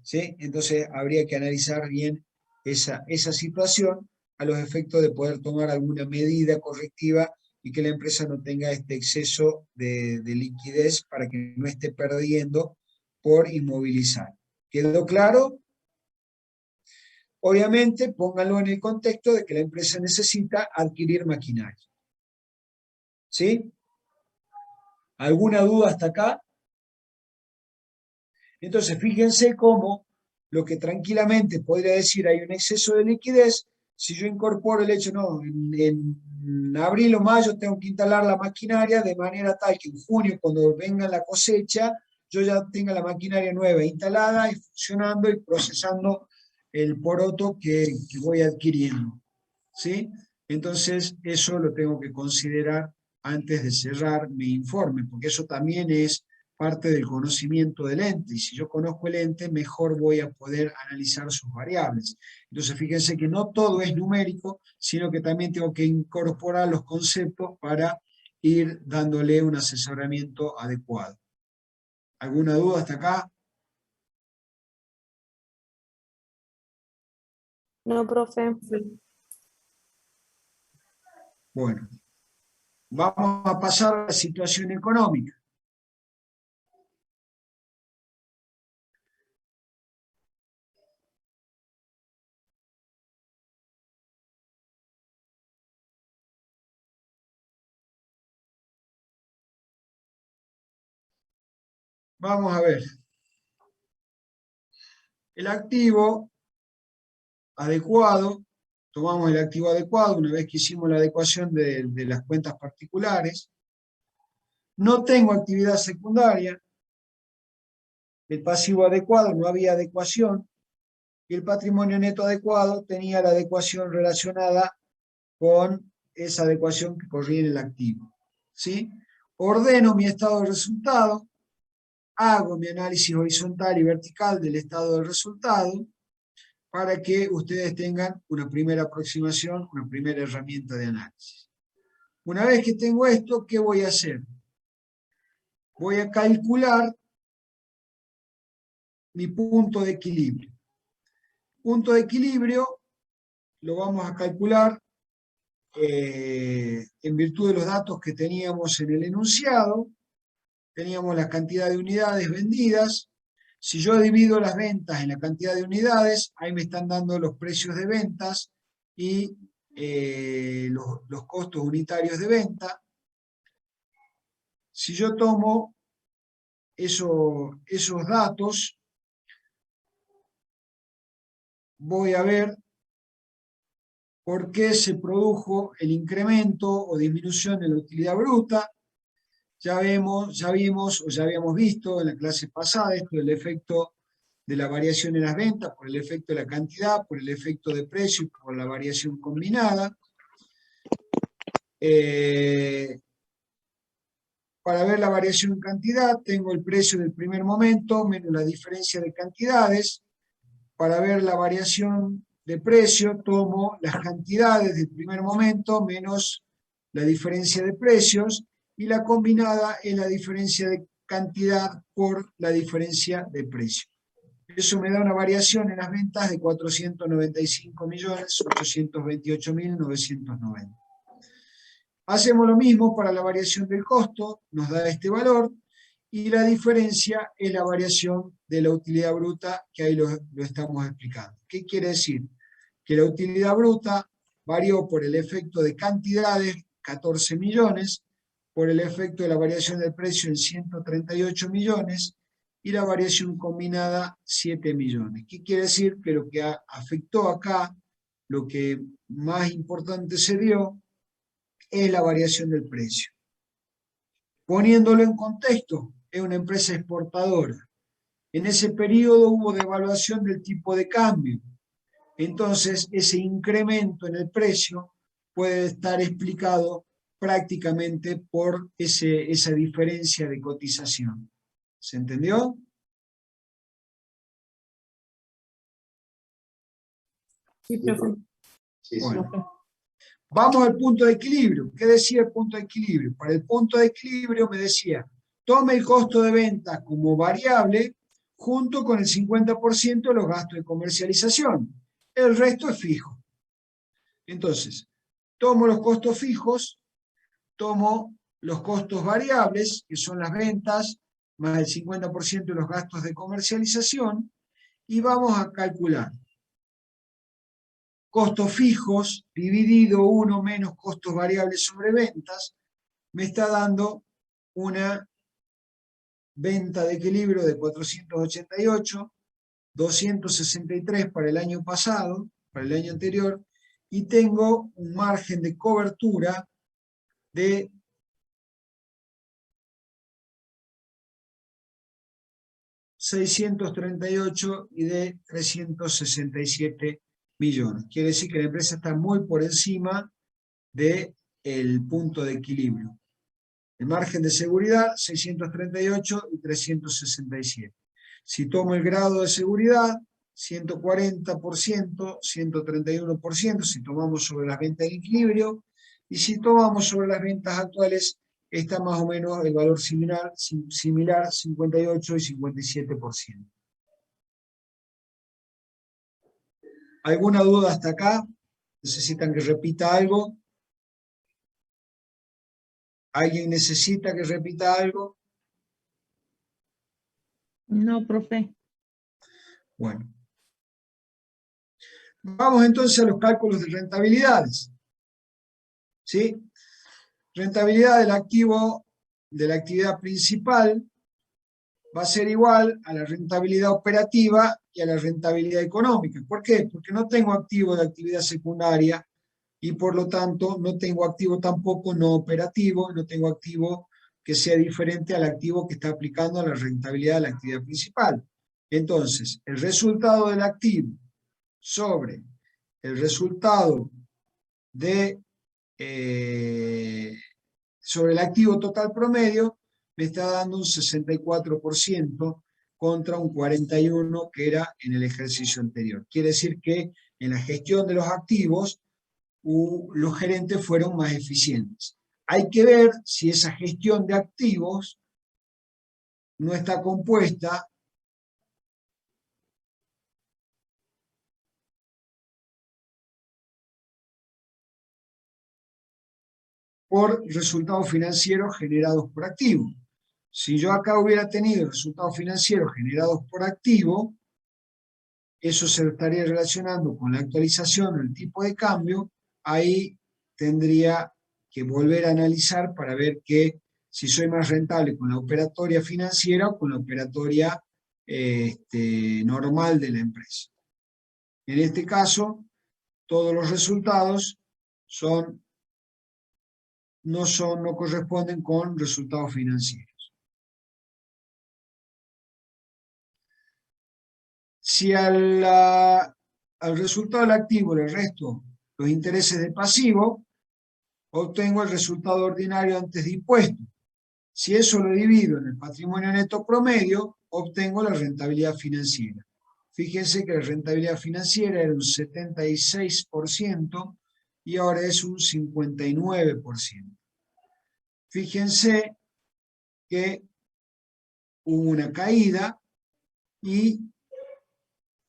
¿sí? Entonces habría que analizar bien esa situación a los efectos de poder tomar alguna medida correctiva y que la empresa no tenga este exceso de liquidez para que no esté perdiendo por inmovilizar. ¿Quedó claro? Obviamente, pónganlo en el contexto de que la empresa necesita adquirir maquinaria. ¿Sí? ¿Alguna duda hasta acá? Entonces, fíjense cómo lo que tranquilamente podría decir hay un exceso de liquidez, si yo incorporo el hecho, no, en abril o mayo tengo que instalar la maquinaria de manera tal que en junio, cuando venga la cosecha, yo ya tenga la maquinaria nueva instalada y funcionando y procesando el poroto que voy adquiriendo, ¿sí? Entonces, eso lo tengo que considerar antes de cerrar mi informe, porque eso también es parte del conocimiento del ente, y si yo conozco el ente, mejor voy a poder analizar sus variables. Entonces, fíjense que no todo es numérico, sino que también tengo que incorporar los conceptos para ir dándole un asesoramiento adecuado. ¿Alguna duda hasta acá? No, profe. Bueno, vamos a pasar a la situación económica. Vamos a ver. El activo adecuado, tomamos el activo adecuado una vez que hicimos la adecuación de las cuentas particulares. No tengo actividad secundaria. El pasivo adecuado, no había adecuación. Y el patrimonio neto adecuado tenía la adecuación relacionada con esa adecuación que corría en el activo, ¿sí? Ordeno mi estado de resultado, hago mi análisis horizontal y vertical del estado del resultado para que ustedes tengan una primera aproximación, una primera herramienta de análisis. Una vez que tengo esto, ¿qué voy a hacer? Voy a calcular mi punto de equilibrio. Punto de equilibrio lo vamos a calcular en virtud de los datos que teníamos en el enunciado. Teníamos la cantidad de unidades vendidas. Si yo divido las ventas en la cantidad de unidades, ahí me están dando los precios de ventas y los costos unitarios de venta. Si yo tomo esos datos, voy a ver por qué se produjo el incremento o disminución de la utilidad bruta. Ya vimos o ya habíamos visto en la clase pasada esto del efecto de la variación en las ventas, por el efecto de la cantidad, por el efecto de precio y por la variación combinada. Para ver la variación en cantidad, tengo el precio del primer momento menos la diferencia de cantidades. Para ver la variación de precio, tomo las cantidades del primer momento menos la diferencia de precios, y la combinada es la diferencia de cantidad por la diferencia de precio. Eso me da una variación en las ventas de 495.828.990. Hacemos lo mismo para la variación del costo, nos da este valor, y la diferencia es la variación de la utilidad bruta, que ahí lo estamos explicando. ¿Qué quiere decir? Que la utilidad bruta varió por el efecto de cantidades, 14 millones, por el efecto de la variación del precio en 138 millones, y la variación combinada 7 millones. ¿Qué quiere decir? Que lo que afectó acá, lo que más importante se dio, es la variación del precio. Poniéndolo en contexto, es una empresa exportadora. En ese periodo hubo devaluación del tipo de cambio. Entonces, ese incremento en el precio puede estar explicado prácticamente por esa diferencia de cotización. ¿Se entendió? Sí, profe. Sí, sí. Bueno. Vamos al punto de equilibrio. ¿Qué decía el punto de equilibrio? Para el punto de equilibrio me decía, tome el costo de venta como variable junto con el 50% de los gastos de comercialización. El resto es fijo. Entonces, tomo los costos fijos, tomo los costos variables, que son las ventas, más el 50% de los gastos de comercialización, y vamos a calcular costos fijos dividido 1 menos costos variables sobre ventas, me está dando una venta de equilibrio de 488, 263 para el año pasado, para el año anterior, y tengo un margen de cobertura de 638 y de 367 millones. Quiere decir que la empresa está muy por encima del punto de equilibrio. El margen de seguridad, 638 y 367. Si tomo el grado de seguridad, 140%, 131%, si tomamos sobre las ventas en equilibrio, y si tomamos sobre las ventas actuales, está más o menos el valor similar 58 y 57%. ¿Alguna duda hasta acá? ¿Necesitan que repita algo? ¿Alguien necesita que repita algo? No, profe. Bueno. Vamos entonces a los cálculos de rentabilidades. ¿Sí? Rentabilidad del activo de la actividad principal va a ser igual a la rentabilidad operativa y a la rentabilidad económica. ¿Por qué? Porque no tengo activo de actividad secundaria y por lo tanto no tengo activo tampoco no operativo, no tengo activo que sea diferente al activo que está aplicando a la rentabilidad de la actividad principal. Entonces, el resultado del activo sobre el resultado de sobre el activo total promedio me está dando un 64% contra un 41% que era en el ejercicio anterior. Quiere decir que en la gestión de los activos los gerentes fueron más eficientes. Hay que ver si esa gestión de activos no está compuesta por resultados financieros generados por activo. Si yo acá hubiera tenido resultados financieros generados por activo, eso se estaría relacionando con la actualización del tipo de cambio, ahí tendría que volver a analizar para ver si soy más rentable con la operatoria financiera o con la operatoria normal de la empresa. En este caso, todos los resultados no corresponden con resultados financieros. Si al resultado del activo le resto los intereses del pasivo, obtengo el resultado ordinario antes de impuestos. Si eso lo divido en el patrimonio neto promedio, obtengo la rentabilidad financiera. Fíjense que la rentabilidad financiera era un 76% y ahora es un 59%. Fíjense que hubo una caída y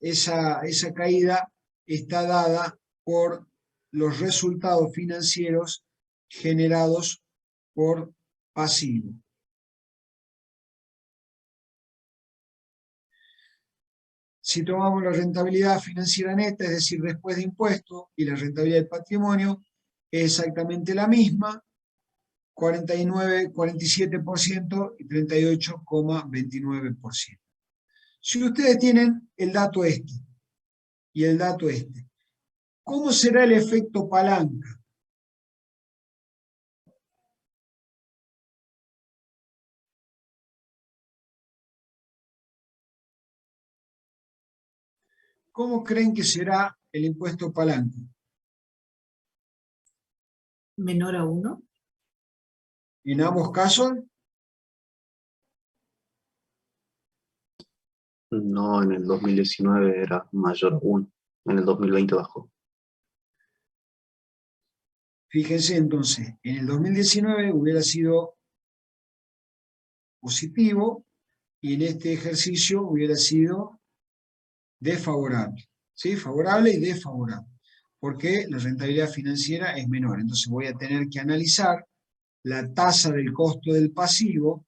esa caída está dada por los resultados financieros generados por pasivo. Si tomamos la rentabilidad financiera neta, es decir, después de impuestos, y la rentabilidad del patrimonio, es exactamente la misma, 47% y 38,29%. Si ustedes tienen el dato este y el dato este, ¿cómo será el efecto palanca? ¿cómo creen que será el impuesto palanca? menor a 1. En ambos casos, No, en el 2019 era mayor a 1. En el 2020 bajó. fíjense entonces, en el 2019 hubiera sido positivo y en este ejercicio hubiera sido desfavorable. ¿Sí? Favorable y desfavorable. Porque la rentabilidad financiera es menor. Entonces voy a tener que analizar la tasa del costo del pasivo,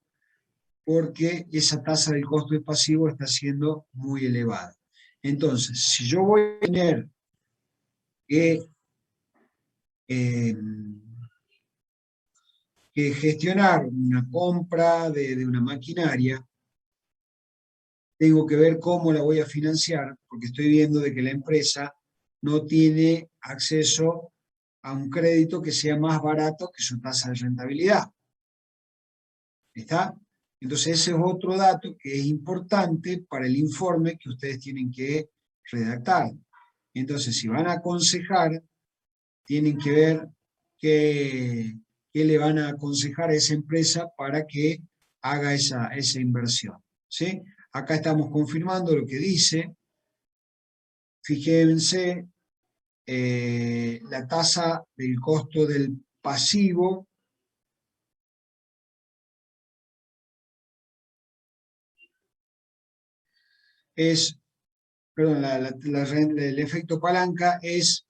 porque esa tasa del costo del pasivo está siendo muy elevada. Entonces, si yo voy a tener que gestionar una compra de una maquinaria, tengo que ver cómo la voy a financiar, porque estoy viendo de que la empresa no tiene acceso a un crédito que sea más barato que su tasa de rentabilidad. ¿Está? Entonces ese es otro dato que es importante para el informe que ustedes tienen que redactar. Entonces, si van a aconsejar, tienen que ver qué le van a aconsejar a esa empresa para que haga esa inversión. ¿Sí? Acá estamos confirmando lo que dice. Fíjense, la tasa del costo del pasivo es, perdón, el efecto palanca es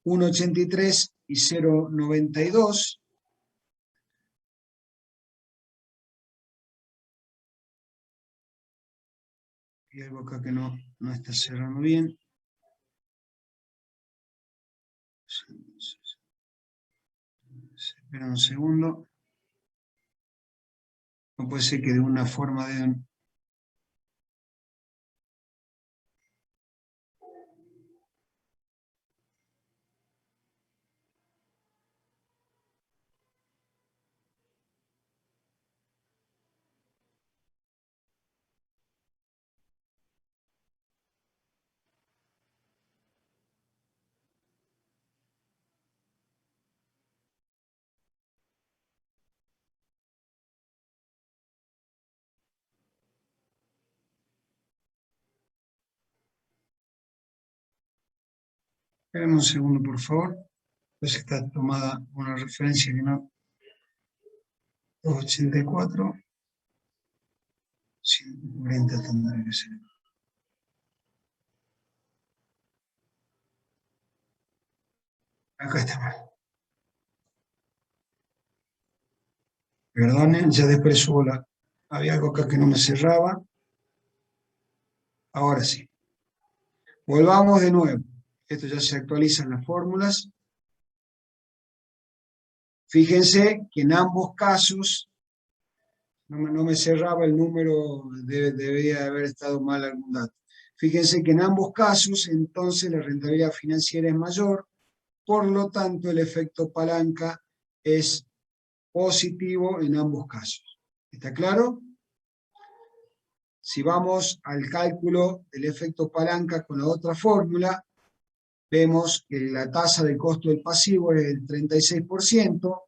1,83 y 0,92. Y algo acá que no está cerrando bien. Espera un segundo. No puede ser que de una forma de... Esperen un segundo, por favor. Pues está tomada una referencia que no... 284. 140 tendría que ser. Acá está mal. Perdonen, ya después subo la... Había algo acá que no me cerraba. Ahora sí. Volvamos de nuevo. Esto ya se actualizan las fórmulas. Fíjense que en ambos casos, no me cerraba el número, debería haber estado mal algún dato. Fíjense que en ambos casos, entonces, la rentabilidad financiera es mayor, por lo tanto, el efecto palanca es positivo en ambos casos. ¿Está claro? Si vamos al cálculo del efecto palanca con la otra fórmula, vemos que la tasa de costo del pasivo es el 36%,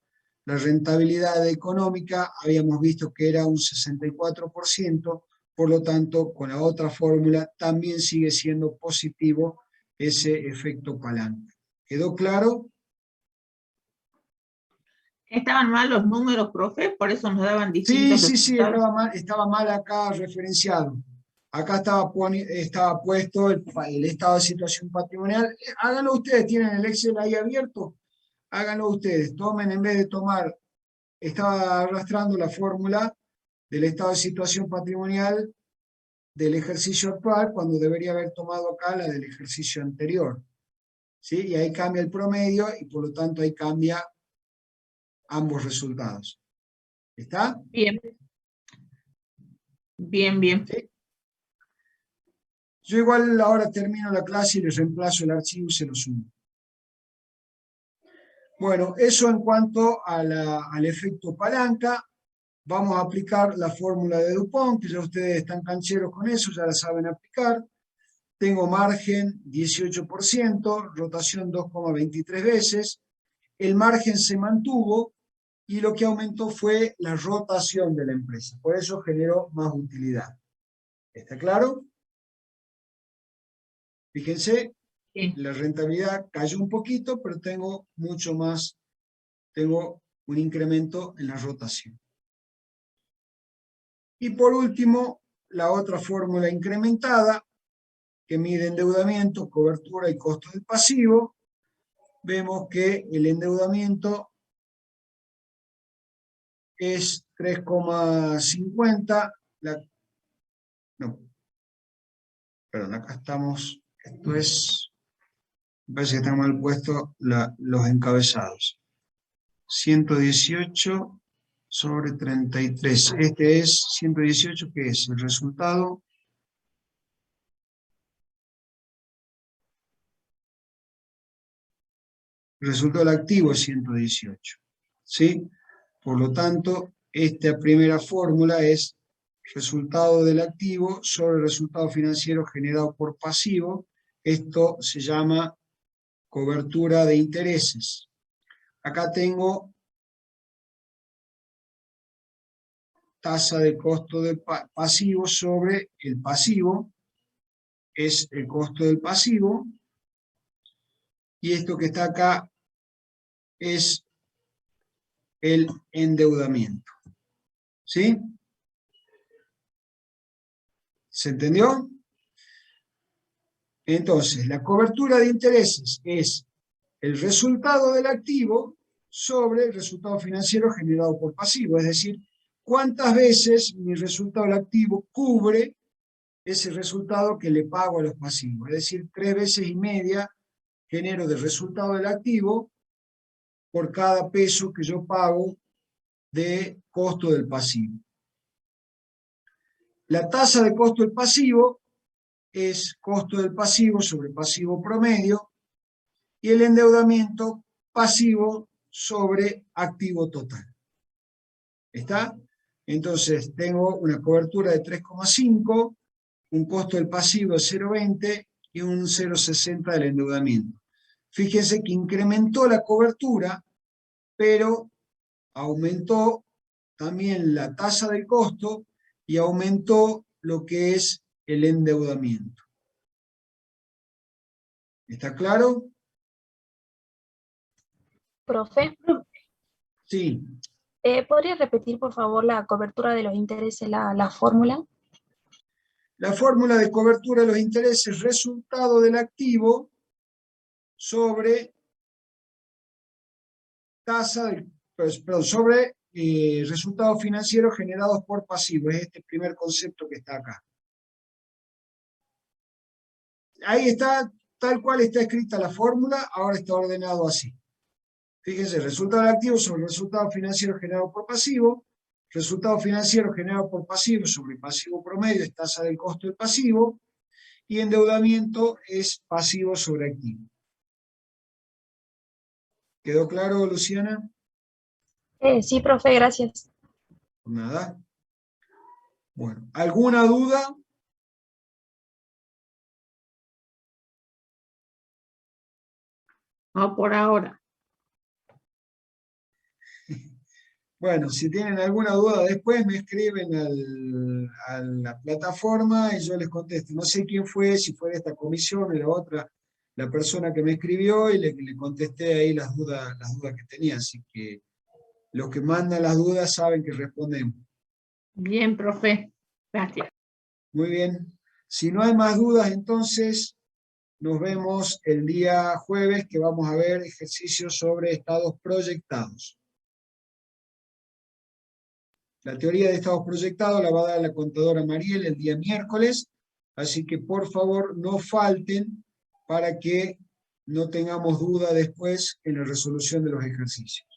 la rentabilidad económica habíamos visto que era un 64%, por lo tanto, con la otra fórmula también sigue siendo positivo ese efecto palanca. ¿Quedó claro? Estaban mal los números, profe, por eso nos daban Sí, distintos sí, resultados. estaba mal acá referenciado. Acá estaba puesto el estado de situación patrimonial. Háganlo ustedes, tienen el Excel ahí abierto. Háganlo ustedes, tomen en vez de tomar, estaba arrastrando la fórmula del estado de situación patrimonial del ejercicio actual, cuando debería haber tomado acá la del ejercicio anterior. ¿Sí? Y ahí cambia el promedio y por lo tanto ahí cambia ambos resultados. ¿Está? Bien. Bien, bien. ¿Sí? Yo igual ahora termino la clase y les reemplazo el archivo y se lo sumo. Bueno, eso en cuanto a al efecto palanca. Vamos a aplicar la fórmula de Dupont, que ya ustedes están cancheros con eso, ya la saben aplicar. tengo margen 18%, rotación 2,23 veces, el margen se mantuvo y lo que aumentó fue la rotación de la empresa, por eso generó más utilidad. ¿Está claro? Fíjense, Sí. la rentabilidad cayó un poquito, pero tengo mucho más, tengo un incremento en la rotación. Y por último, la otra fórmula incrementada, que mide endeudamiento, cobertura y costo del pasivo. Vemos que el endeudamiento es 3,50. No, perdón, acá estamos, esto es, me parece que está mal puesto los encabezados. 118 sobre 33. Este es 118, que es el resultado. El resultado del activo es 118. ¿Sí? Por lo tanto, esta primera fórmula es resultado del activo sobre el resultado financiero generado por pasivo. Esto se llama cobertura de intereses. Acá tengo tasa de costo de pasivo sobre el pasivo, es el costo del pasivo, y esto que está acá es el endeudamiento. ¿Sí? ¿Se entendió? Entonces, la cobertura de intereses es el resultado del activo sobre el resultado financiero generado por pasivo, es decir, cuántas veces mi resultado del activo cubre ese resultado que le pago a los pasivos, es decir, 3,5 veces genero de resultado del activo por cada peso que yo pago de costo del pasivo. La tasa de costo del pasivo es costo del pasivo sobre pasivo promedio, y el endeudamiento pasivo sobre activo total. ¿Está? Entonces tengo una cobertura de 3,5, un costo del pasivo de 0,20 y un 0,60 del endeudamiento. Fíjense que incrementó la cobertura, pero aumentó también la tasa del costo y aumentó lo que es el endeudamiento. ¿Está claro? Profe, Sí. ¿podría repetir, por favor, la cobertura de los intereses, la fórmula? La fórmula de cobertura de los intereses, resultado del activo sobre sobre resultados financieros generados por pasivos. Es este primer concepto que está acá. Ahí está, tal cual está escrita la fórmula, ahora está ordenado así. Fíjense, resultado del activo sobre resultado financiero generado por pasivo, resultado financiero generado por pasivo sobre pasivo promedio es tasa del costo del pasivo, y endeudamiento es pasivo sobre activo. ¿Quedó claro, Luciana? Sí, profe, gracias. Nada. Bueno, ¿alguna duda? No por ahora. Bueno, si tienen alguna duda después me escriben a la plataforma y yo les contesto. No sé quién fue, si fue de esta comisión o la otra, la persona que me escribió, y le contesté ahí las dudas que tenía. Así que los que mandan las dudas saben que respondemos. Bien, profe. Gracias. Muy bien. Si no hay más dudas, entonces nos vemos el día jueves, que vamos a ver ejercicios sobre estados proyectados. La teoría de estados proyectados la va a dar la contadora Mariel el día miércoles, así que por favor no falten para que no tengamos duda después en la resolución de los ejercicios.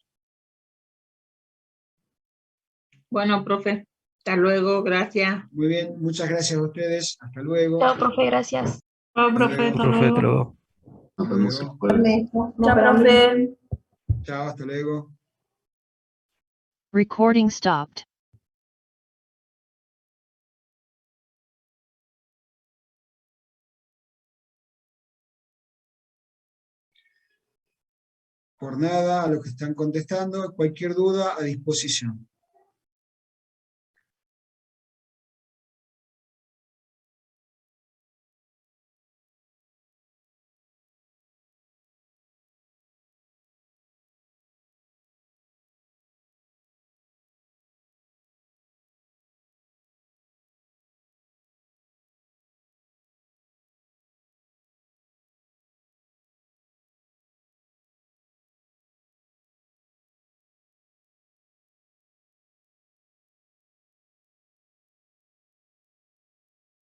Bueno, profe. Hasta luego. Gracias. Muy bien, muchas gracias a ustedes. Hasta luego. Chao, profe, gracias. Chao, profe, luego. hasta Profe, hasta luego. luego. Nos Hasta vemos el luego. jueves. Chao, profe. Chao, hasta luego. Recording stopped. Por nada, a los que están contestando, cualquier duda a disposición.